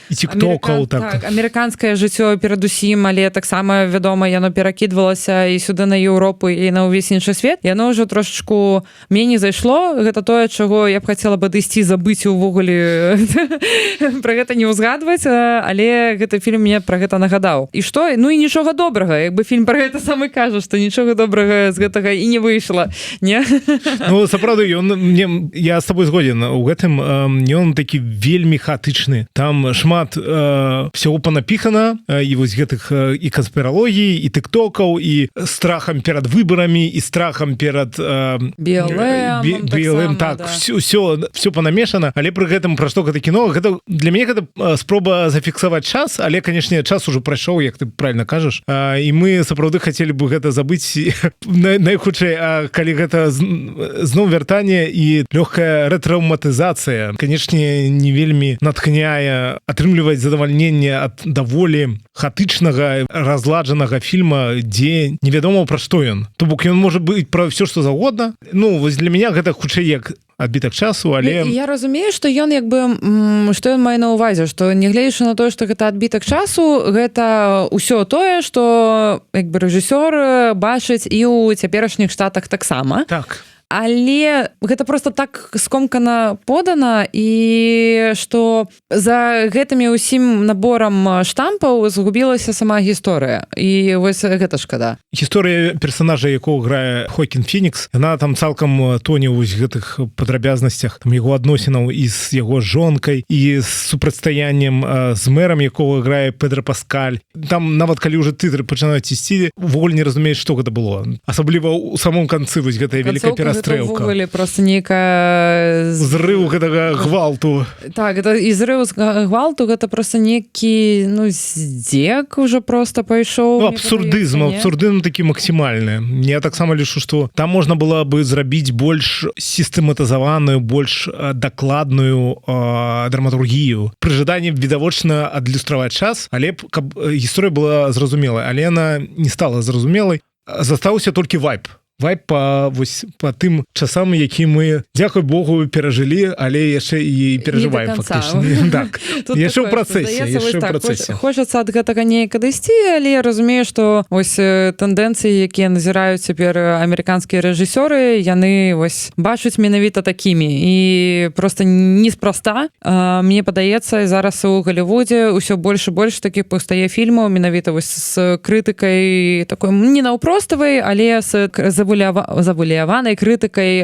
амерыканскае жыццё перадусім, але таксама, вядома, яно перакідвалася і сюды на Еўропу, і на ўвесь іншы свет. Яно ўжо трошачку мне не зайшло. Гэта тое, чаго я б хацела бы дайсці забыць увогуле пра гэта не ўзгадваць, але гэты фільм мне пра гэта нагадаў. І што? Ну і нічога добрага. Як бы фільм пра гэта сам і кажа, што нічога добрага з гэтага і не выйшла. Не? Ну, сапраўды, я з тобой згоден у гэтым. Ён такі вельмі хаатычны, там шмат всего панапіхана, і вось гэтых і канспіралогій, і тыктокаў, і страхам перад выбарамі, і страхам перад BLM, так, все панамешана, але пры гэтым пра што гэта кіно, гэта для мяне гэта спроба зафіксаваць час, але канешне час ужо прайшоў, як ты правильно кажаш, і мы сапраўды хацелі бы гэта забыць найхутчэй, а калі гэта зноў вяртанне і лёгкая рэтраўматызацыя, канешне, не вельмі натхняе атрымліваць задавальненне ад даволі хаатычнага, разладжанага фільма, дзе невядома пра што ён. То бок ён можа быць пра ўсё, што заўгодна. Ну, вось для мяне гэта хутчэй як адбітак часу, але... Я разумею, што ён як бы, што ён мае на ўвазе, што нягледзячы на тое, што гэта адбітак часу, гэта ўсё тое, што як бы рэжысёр бачыць і ў цяперашніх штатах таксама. Так. Але гэта просто так скомкана подана, і што за гэтымі ўсім наборам штампаў згубілася сама гісторыя. І вось гэта шкада. Гісторыя персонажа, якого грае Хоакін Фенікс, яна там цалкам тоне ў гэтых падрабязнасцях, там яго адносінаў і з яго жонкай, і з супрацьстаяннем з мэрам, якого грае Педро Паскаль. Там нават калі ўжо тытры пачынаюць ісці, увогуле не разумееш, што гэта было. Асабліва ў самом канцы вось гэтая вялікая перастрэлка. Гэта ўвогуле просто нейкая... Зрыў гэтага гвалту. Так, гэта і зрыў гвалту, гэта просто некі, здзек уже просто пайшоў. Абсурдызм такі максімальны. Я таксама лічу, што там можна было бы зрабіць больш сістэматызаваную, больш дакладную драматургію. Пры жаданні відавочна адлюстраваць час, але каб гісторыя была зразумелай, але яна не стала зразумелай. Застаўся толькі вайб па тым часам, які мы, дзякуй Богу, перажылі, але яшчэ і перажываем фактычна. Так. Яшчэ ў працэсе. Хочацца ад гэтага неяк адысці, але я разумею, што вось тэндэнцыі, якія назіраюць цяпер амерыканскія рэжысёры, яны вось бачаць менавіта такімі. І проста неспроста. Мне падаецца, зараз у Галівудзе ўсё больш і больш такіх паўстае фільмаў, менавіта вось з крытыкай такой не наўпроставай, але з завуляванай крытыкай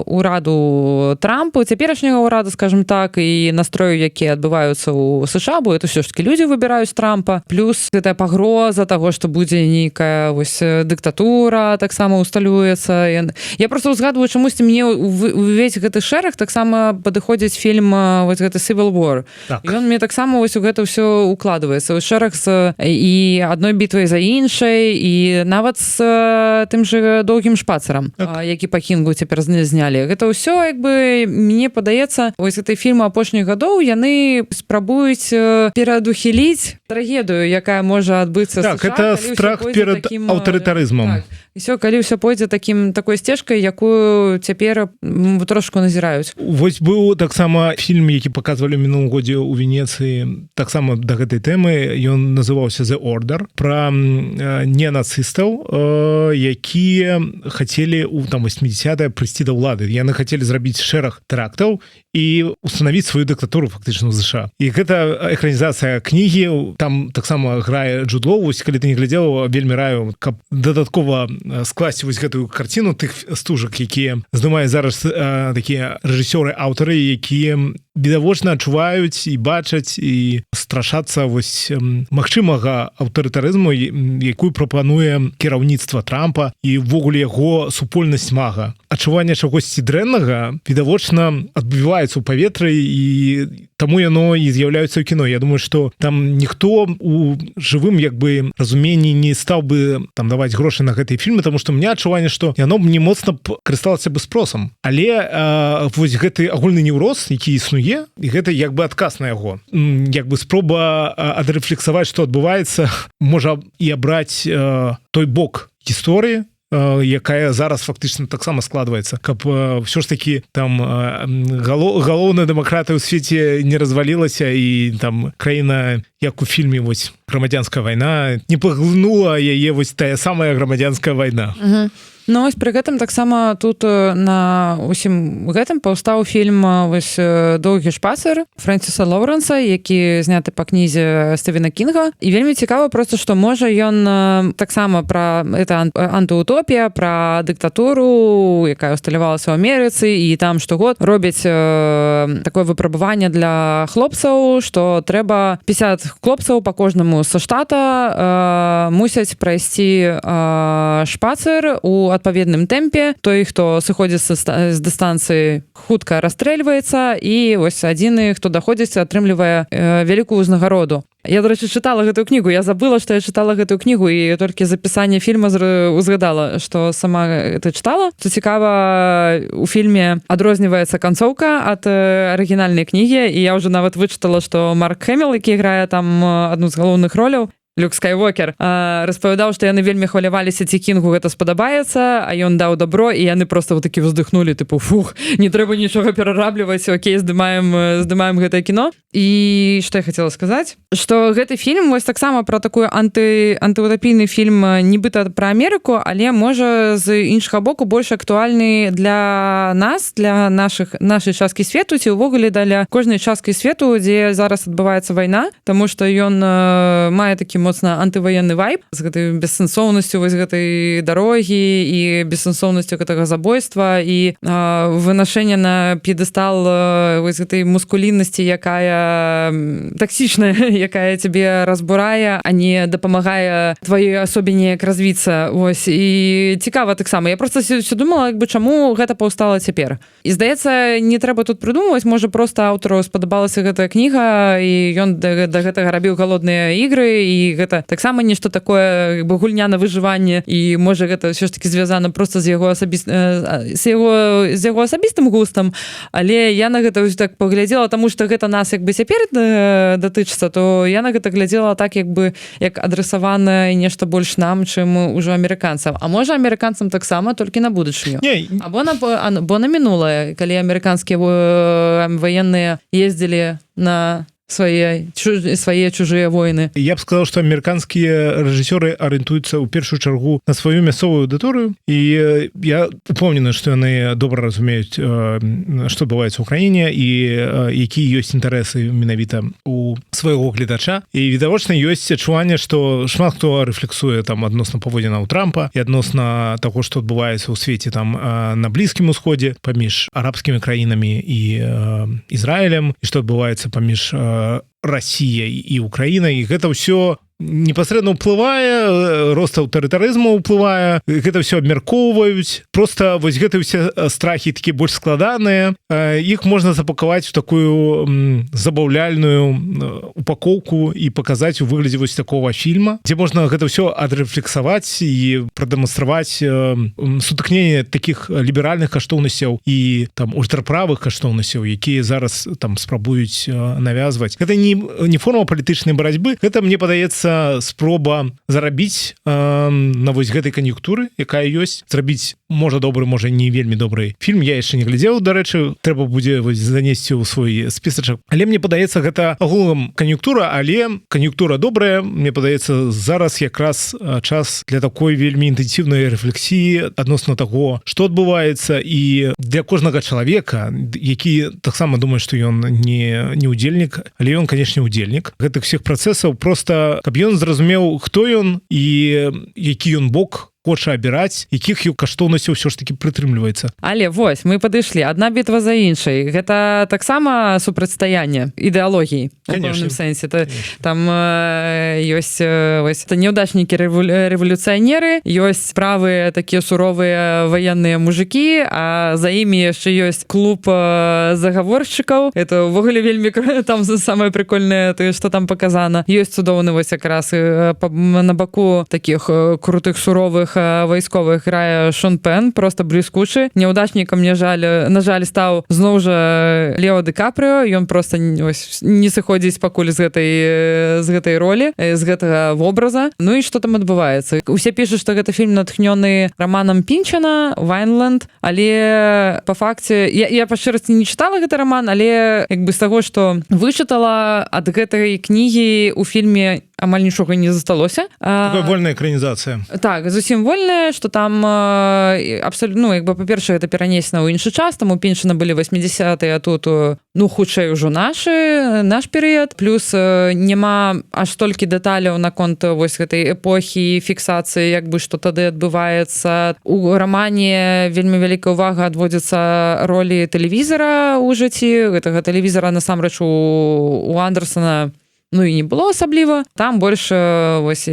ураду Трампу, цяперашняга ўраду, скажем так, і настрою, якія адбываюцца ў США, бо это ўсё ж таки людзі выбіраюць Трампа, плюс гэтая пагроза таго, што будзе нейкая вось дыктатура таксама усталюецца. Я просто ўзгадваю, чамусьці мне увесь гэты шэраг таксама падыходзіць фільм вось гэты Civil War. Так. Ён мне таксама вось у гэта ўсё укладваецца. Шэраг і адной бітвай за іншай, і нават з тым же доўгім шпацарам, які па Кінгу цяпер знялі. Гэта ўсё, як бы, мне падаецца, вось гэтай фільмы апошніх гадоў, яны спрабуюць перадухіліць трагедыю, якая можа адбыцца так, США. Так, это страх перад аўтарытарызмам. Так, І все, калі ўсё пойдзе такой сцежкай, якую цяпер трошку назіраюць. Вось быў таксама фільм, які паказвалі ў мінулым годзе ў Венецыі, таксама да гэтай тэмы. Ён называўся The Order, пра ненацыстаў, якія хацелі ў 80-е прыйсці да ўлады. Яны хацелі зрабіць шэраг тэрактаў і устанавіць сваю дыктатуру фактычна ў ЗША. І гэта экранізацыя кнігі, там таксама грае Джуд Лоу. Вось калі ты не глядзеў, вельмі раю, каб дадаткова скласці вось гэтую карціну тых стужак, якія здымаюць зараз такія рэжысёры, аўтары, якія відавочна адчуваюць і бачаць і страшацца вось магчымага аўтарытарызму, якую прапануе кіраўніцтва Трампа і ўвогуле яго супольнасць мага. Адчуванне чагосьці дрэннага відавочна адбіваецца ў паветры, і таму яно і з'яўляецца ў кіно. Я думаю, што там ніхто у жывым як бы разуменні не стаў бы там даваць грошы на гэтыя фільмы, таму што мне адчуванне, што яно б не моцна б карысталася бы спросам. Але вось гэты агульны неўроз, які існуе, і гэта як бы адказ на яго. Як бы спроба адрэфлексаваць, што адбываецца, можа і абраць той бок гісторыі, якая зараз фактычна таксама складваецца, каб ўсё ж такі там галоўная дэмакратыя ў свеце не развалілася, і там краіна, як у фільме вось грамадзянская вайна, не паглынула яе вось тая самая грамадзянская вайна. Ну, вось пры гэтым таксама тут на усім гэтым паўстаў фільм вось «Доўгі шпацыр» Фрэнсіса Лоуренса, які зняты па кнізе Стывена Кінга. І вельмі цікава проста, што можа ён таксама пра это антыутопія, пра дыктатуру, якая усталявалася ў Амерыцы, і там штогод робяць такое выпрабаванне для хлопцаў, што трэба 50 хлопцаў па кожнаму са штата мусяць прайсці шпацыр у адпаведным тэмпе. Той, хто сыходзіць з дыстанцыі, хутка расстрэльваецца, і вось адзіны, хто даходзіць, атрымлівае вялікую ўзнагароду. Я, до речі, читала гэтую кнігу. Я забыла, што я читала гэтую кнігу, і толькі з апісання фільма узгадала, што сама гэта читала. Што цікава, у фільме адрозніваецца канцоўка ад арыгінальнай кнігі, і я ўжо нават вычытала, што Марк Хэмілл, які грае там адну з галоўных роляў, Люк Скайуокер, распавядаў, што яны вельмі хваляваліся, ці Кінгу гэта спадабаецца, а ён даў добро, і яны проста вот такі ўздыхнулі, тыпу, фух, не трэба нічога перарабліваць, окей, здымаем гэтае кіно. І што я хацела сказаць? Што гэты фільм вось таксама пра такую антыутапійны фільм, нібыта пра Амерыку, але можа з іншага боку больш актуальны для нас, для нашай часткі свету, ці ўвогуле для кожнай часткі свету, дзе зараз адбываецца вайна, таму што ён мае такі моцна антываенны вайб з гэтай бессэнсоўнасцю вось гэтай дарогі і бессэнсоўнасцю гэтага забойства і вынашэнне на п'едэстал вось гэтай мускуліннасці, якая таксічная, якая цябе разбурае, а не дапамагае тваёй асобе неяк развіцца. Вось. І цікава таксама. Я проста ўсё думала, як бы, чаму гэта паўстала цяпер. І, здаецца, не трэба тут прыдумваць, можа, проста аўтару спадабалася гэтая кніга, і ён да гэтага рабіў галодныя ігры, і гэта таксама нешта такое, як бы, гульня на выжыванне, і можа гэта ўсё ж таки звязана проста з яго асабістым густам, але я на гэта ўсё так паглядзела, таму што гэта нас як бы цяпер датычыцца, то я на гэта глядзела так, як бы, як адресавана нешта больш нам, чым ужо амерыканцам. А можа амерыканцам таксама, толькі на будучыню. Або на мінулае, калі амерыканскія ваенныя ездзілі на свае чужыя войны. Я б сказаў, што амерыканскія рэжысёры арыентуюцца ў першую чаргу на сваю мясцовую аўдыторыю, і я упэўнены, што яны добра разумеюць, што адбываецца ў краіне, і якія ёсць інтарэсы менавіта у свайго гледача. І відавочна ёсць адчуванне, што шмат хто рэфлексуе там адносна паводзінаў Трампа і адносна таго, што адбываецца ў свеце там на Блізкім усходзе паміж арабскімі краінамі і Ізраілем, і што адбываецца паміж Расіяй і Украінай, і гэта ўсё непасрэдна ўплывае, рост аўтарытарызму ўплывае, гэта ўсё абмяркоўваюць. Просто вось гэты ўсе страхі такі больш складаныя, іх можна запакаваць у такую забаўляльную упакоўку і паказаць у выглядзе вось такого фільма, дзе можна гэта ўсё адрефлексаваць і прадэманстраваць сутыкненне такіх ліберальных каштоўнасцяў і там ультраправых каштоўнасцяў, якія зараз там спрабуюць навязваць. Гэта не форма палітычнай барацьбы, гэта, мне падаецца, гэта спроба зарабіць на вось гэтай кан'юнктуры, якая ёсць, зрабіць можа добры, можа не вельмі добры фільм. Я яшчэ не глядзеў, дарэчы, трэба будзе занесці ў свой спісачак. Але мне падаецца, гэта агулам кан'юнктура, але кан'юнктура добрая. Мне падаецца, зараз якраз час для такой вельмі інтэнсіўнай рэфлексіі адносна таго, што адбываецца, і для кожнага чалавека, які таксама думае, што ён не удзельнік, але ён, канешне, удзельнік гэтых всех працэсаў, проста каб ён зразумеў, хто ён і які ён бок хоча абіраць, якіх каштоўнасцяў ўсё ж таки прытрымліваецца. Але вось, мы падышлі, адна бітва за іншай. Гэта таксама супрацьстаянне ідэалогіі у пэўным сэнсе. Там ёсць неудачнікі рэвалюцыянеры, ёсць правыя такія суровыя ваенныя мужыкі, а за імі яшчэ ёсць клуб загаворшчыкаў. Это ўвогуле вельмі там самае прикольнае, што там показана. Ёсць цудоўны вось якраз на баку такіх крутых суровых вайсковых грае Шон Пен, просто бліскучы. Няўдачнікам, на жаль, стаў зноў жа Лео Ді Капрыо, ён просто не сыходзіць пакуль з гэтай ролі, з гэтага вобраза. Ну і што там адбываецца? Усе пішуць, што гэта фільм натхнёны раманам Пінчана «Вайнленд», але па факце я па шчырасці не чытала гэты раман, але як бы з таго, што вычытала, ад гэтай кнігі у фільме амаль нічога не засталося. Такая вольная экранізацыя. Так, зусім вольная, што там абсолютно, як бы, па-першае, гэта перанесена ў іншы час, там у Пінчана былі 80-е, а тут, хутчэй ужо наш перыяд, плюс няма аж столькі дэталяў наконт вось гэтай эпохі, фіксацыі, як бы, што тады адбываецца. У рамане вельмі вялікая ўвага адводзіцца ролі тэлевізара ў жыцці. Гэтага тэлевізара, насамрэч, у Андерсона ну і не было асабліва. Там больш вось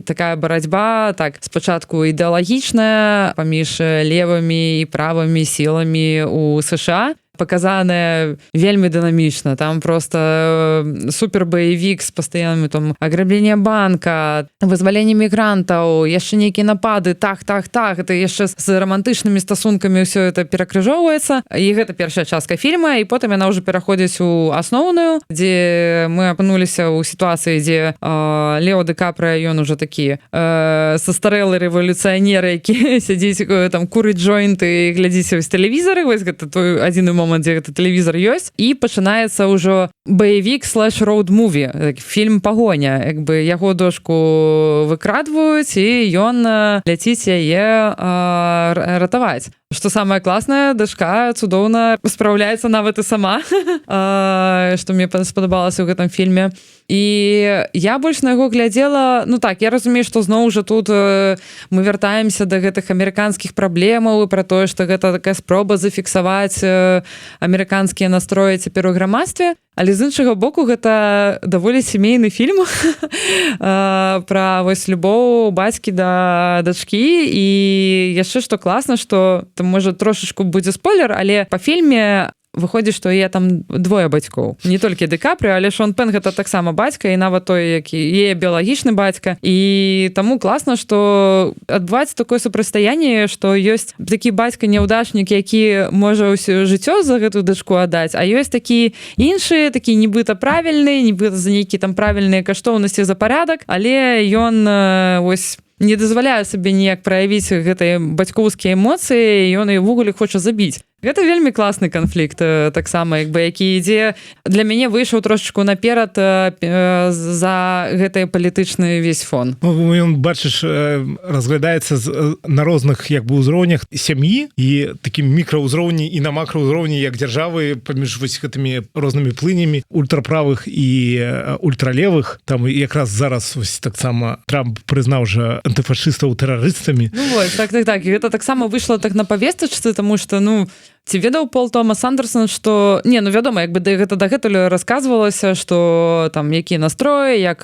такая барацьба, так, спачатку ідэалагічная паміж левымі і правымі сіламі ў США. Показанае вельмі дынамічна. Там просто супер баевік з пастаянным там аграблення банка, вызваленне мігрантаў, яшчэ нейкія напады, так. Это яшчэ з рамантычнымі стасункамі ўсё это перакрыжоўваецца. І гэта першая частка фільма, і потым яна ўжо пераходзіць у асноўную, дзе мы апынуліся ў сітуацыі, дзе Лео Ді Капрыо, ён уже такі састарэлы рэвалюцыянер, які сядзіць там курыць джойнты і глядзіць вось тэлевізары, вось гэта той адзіны момант, дзе гэта тэлевізор ёсць, і пачынаецца ўжо баевік слэш роуд-муві, фільм «Пагоня». Як бы яго дошку выкрадваюць, і ён ляціць яе ратаваць. Што самае класнае, дачка цудоўна спраўляецца нават і сама, што мне спадабалася ў гэтым фільме. І я больш на яго глядзела, ну так, я разумею, што зноў жа тут мы вяртаемся да гэтых амерыканскіх праблемаў і пра тое, што гэта такая спроба зафіксаваць амерыканскія настроі цяпер у грамадстве, але з іншага боку гэта даволі сямейны фільм пра вось любоў бацькі да дачкі. І яшчэ што класна, што там можа трошачку будзе спойлер, але па фільме выходзіць, што я там двое бацькоў. Не толькі Ді Капрыо, але Шон Пен гэта таксама бацька, і нават той, які яе біялагічны бацька. І таму класна, што адбываецца такое супрацьстаянне, што ёсць такі бацька-няўдачнік, які можа ўсё жыццё за гэтую дачку аддаць, а ёсць такі іншы, такі нібыта правільны, нібыта за нейкі там правільныя каштоўнасці, за парадак, але ён вось не дазваляе сабе ніяк праявіць гэтыя бацькоўскія эмоцыі, і ён і ўвогуле хоча забіць. Гэта вельмі класны канфлікт, таксама, як бы, які ідзе, для мяне выйшаў трошечку наперад за гэты палітычны весь фон. Ён, бачыш, разглядаецца на розных як бы ўзроўнях сям'і і такім мікраўзроўні і на макраўзроўні як дзяржавы паміж вось гэтымі рознымі плынямі ультраправых і ультралевых. Там якраз зараз вось таксама Трамп прызнаў жа антыфашыстаў тэрарыстамі. Ну вось, так. І гэта таксама выйшла так на павестачцы, таму што, ці ведаў Пол Томас Андерсон, што... вядома, як бы гэта дагэтуль расказвалася, што там якія настроі, як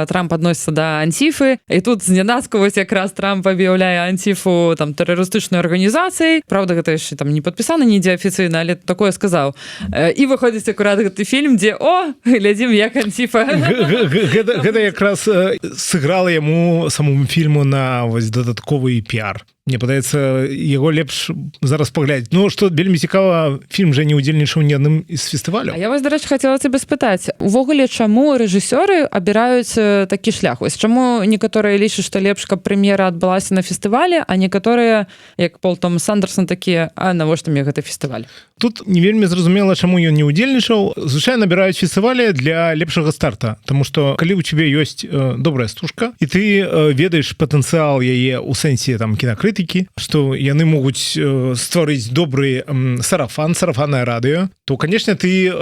Трамп адносіцца да Антіфы. І тут знянацку вось якраз Трамп аб'яўляе Антіфу там тэрарыстычнай арганізацыяй. Праўда, гэта яшчэ там не падпісана нідзе афіцыйна, але такое сказаў. І выходзіць акурат гэты фільм, дзе глядзім, як Антіфа. Гэта якраз сыграла яму самому фільму на вось дадатковы піар. мне падаецца яго лепш зараз паглядзець. Ну што вельмі цікава, фільм жа не ўдзельнічаў ні адным з фестываляў. А я вас, дарэчы, хацела цябе спытаць, увогуле чаму рэжысёры абіраюць такі шлях? Вось чаму некаторыя лічаць, што лепш, каб прэм'ера адбылася на фестывале, а некаторыя, як Пол Томас Андерсон, такія, а навошта мне гэты фестываль? Тут не вельмі зразумела, чаму ён не ўдзельнічаў. Звычайна набіраюць фестывалі для лепшага старта, таму што калі ў цябе ёсць добрая стужка і ты ведаеш патэнцыял яе ў сэнсе там кінакрытыкі, што яны могуць стварыць добры сарафаннае радыё, то, канешне, ты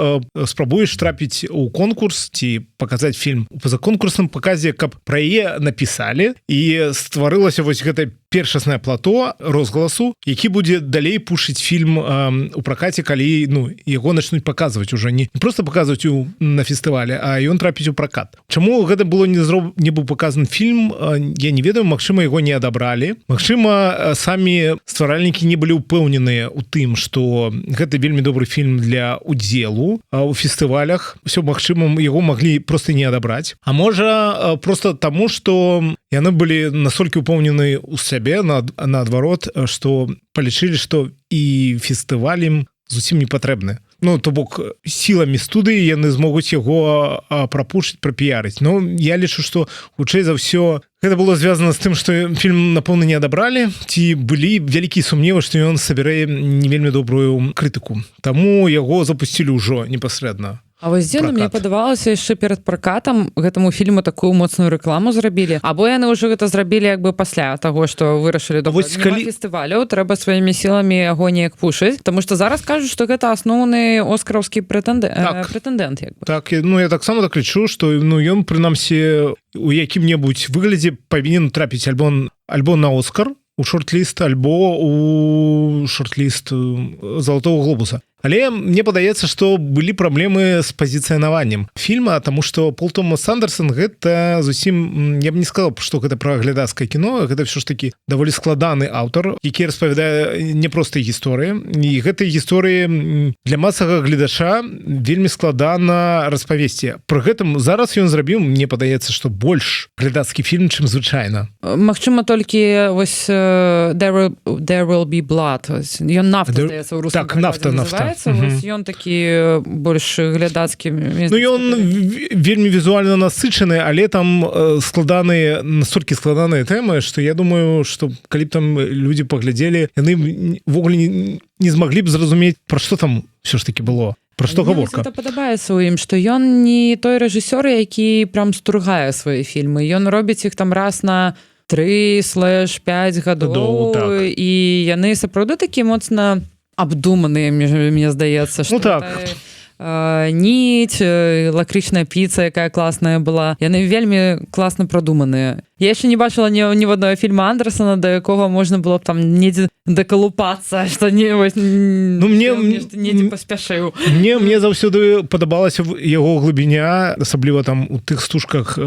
спрабуеш трапіць у конкурс ці паказаць фільм у пазаконкурсным паказе, каб пра яе напісалі і стварылася вось гэта першаснае плато розгаласу, які будзе далей пушыць фільм у пракаце, калі яго начнуць паказваць уже не просто паказваць на фестывале, а ён трапіць у пракат. Чаму гэта было не быў паказан фільм, я не ведаю, магчыма, яго не адабралі. Магчыма, самі стваральнікі не былі ўпэўненыя ў тым, што гэта вельмі добры фільм для удзелу у фестывалях. Усё магчыма, яго маглі просто не адабраць. А можа, просто таму, што яны былі настолькі ўпэўнены ў сябе, наадварот, што палічылі, што і фестываль ім зусім не патрэбны. То бок, сіламі студыі яны змогуць яго прапушыць, прапіярыць. Я лічу, што хутчэй за ўсё гэта было звязана з тым, што фільм, напэўна, не адабралі, ці былі вялікія сумневы, што ён сабярэ не вельмі добрую крытыку. Таму яго запусцілі ўжо непасрэдна. А вось дзе мне падавалася, яшчэ перад пракатам гэтаму фільму такую моцную рэкламу зрабілі, або яны ўжо гэта зрабілі як бы пасля таго, што вырашылі фестываляў, трэба сваімі сіламі яго неяк пушыць, таму што зараз кажуць, што гэта асноўны оскараўскі прэтэндэнт. Так, я таксама так лічу, што ён, прынамсі, у якім-небудзь выглядзе павінен трапіць альбо на Оскар, у шорт-ліст, альбо у шорт-ліст Залатого глобуса. Але мне падаецца, што былі праблемы з пазіцыянаваннем фільма, таму што Пол Томас Андерсон гэта зусім, я б не сказаў, што гэта пра глядацкае кіно, гэта ўсё ж такі даволі складаны аўтар, які распавядае непростыя гісторыі. І гэтай гісторыі для масавага гледача вельмі складана распавесці. Пры гэтым зараз ён зрабіў, мне падаецца, што больш глядацкі фільм, чым звычайна. Магчыма, толькі вось There Will Be Blood. Ён «Нафта», здаецца, ў рускім перакладзе называецца. Ён такі больш глядацкі. Ён вельмі візуальна насычаны, але там настолькі складаныя тэмы, што я думаю, што калі б там людзі паглядзелі, яны ввогуле не змаглі б зразумець, пра што там ўсё ж такі было. Пра што гаворка? Мне падабаецца ў ім, што ён не той рэжысёр, які прям стургае свае фільмы. Ён робіць іх там раз на 3/5 гадоў, і яны сапраўды такі моцна абдуманыя, мне здаецца, што ніць, лакрычная піца, якая класная была. Яны вельмі класна прадуманыя. Я яшчэ не бачыла ні в аднаго фільма Андерсона, да якога можна было б там недзе дакалупацца, што недзе паспяшыў. Мне заўсёды падабалася яго глыбіня, асабліва там у тых стужках,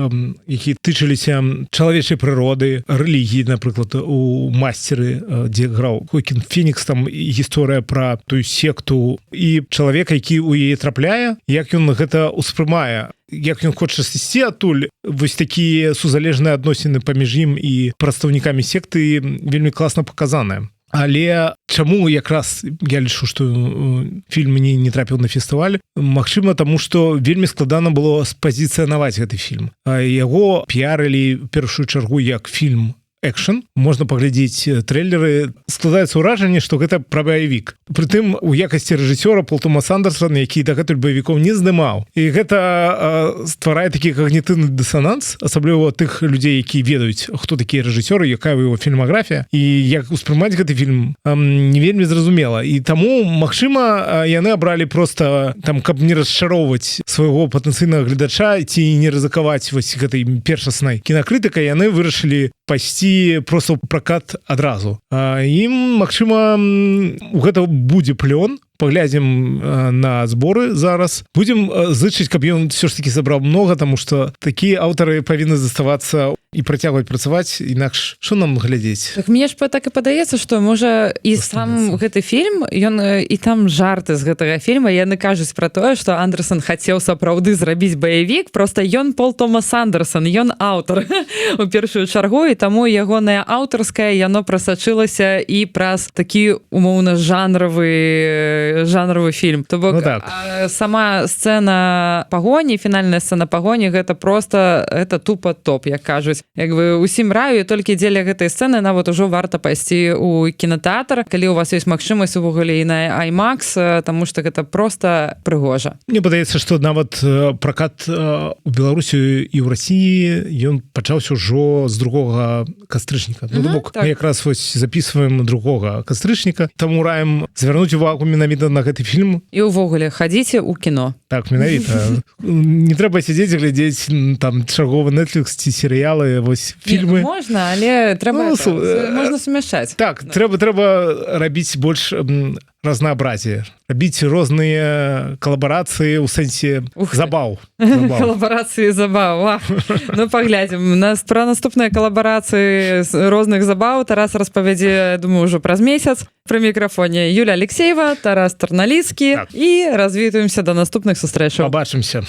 які тычыліся чалавечай прыроды, рэлігіі, напрыклад, у «Масцеры», дзе граў Хоакін Фенікс, там гісторыя пра тую секту і чалавека, які ў яе трапляе, як ён гэта ўспрымае, як ён хоча сысці адтуль. Вось такія сузалежныя адносіны паміж ім і прадстаўнікамі секты вельмі класна паказаныя. Але чаму якраз я лічу, што фільм не трапіў на фестываль? Магчыма, таму што вельмі складана было спазіцыянаваць гэты фільм. Яго піарылі ў першую чаргу як фільм экшн, можна паглядзець трэйлеры, складаецца ўражанне, што гэта пра баевік. Прытым у якасці рэжысёра Пол Томас Андерсон, які дагэтуль баевікоў не здымаў. І гэта стварае такі когнітыўны дысананс, асабліва тых людзей, які ведаюць, хто такія рэжысёры, якая яго фільмаграфія, і як успрымаць гэты фільм не вельмі зразумела. І таму, магчыма, яны абралі проста, там, каб не расчароўваць свайго патэнцыйнага гледача ці не рызыкаваць вось гэтай першаснай кінакрытыкай, яны вырашылі пайсці просто ў пракат адразу. Ім, магчыма, у гэта будзе плён, паглядзім на зборы зараз. Будзем зычыць, каб ён все ж таки забраў много, тому что такія аўтары павінны заставацца і працягваць працаваць, інакш што нам глядзець? Так мне ж так і падаецца, што можа і сам гэты фільм, ён і там жарты з гэтага фільма, яны кажуць пра тое, што Андерсон хацеў сапраўды зрабіць баявік, просто ён Пол Томас Андерсон, ён аўтар у першую чаргу, і таму ягонае аўтарскае, яно прасачылася і праз такі умоўна жанравы фільм. То бок, так. Сама сцэна пагоні, фінальная сцэна пагоні, гэта просто, это тупо топ, як кажуць. Як бы усім раю, толькі дзеля гэтай сцэны нават ужо варта пайсці ў кінотэатр, калі у вас ёсць магчымасць увогуле і на IMAX, таму што гэта просто прыгожа. Мне падаецца, што нават пракат у Беларусі і ў Расіі ён пачаўся ўжо з другога кастрычніка. Ну, бок, так. Мы якраз вось записываем другога кастрычніка, таму раім звярнуць увагу менавіта на гэты фільм. І ўвогуле хадзіце ў кіно. Так, менавіта. Не трэба сядзець і глядзець там чарговы Netflix ці серыялы, вось фільмы. Не, можна, але трэба можна сумяшчаць. Так, трэба рабіць больш разнообразие, рабіць розныя калабарацыі ў сэнсе забаў. Калабарацыі забаў. Ну, паглядзім. Пра наступныя калабарацыі з розных забаў Тарас распавядзе, думаю, ўжо праз месяц. Пры мікрафоне Юля Алексеева, Тарас Тарналіцкі, і развітваемся да наступных сустрэчаў. Пабачымся.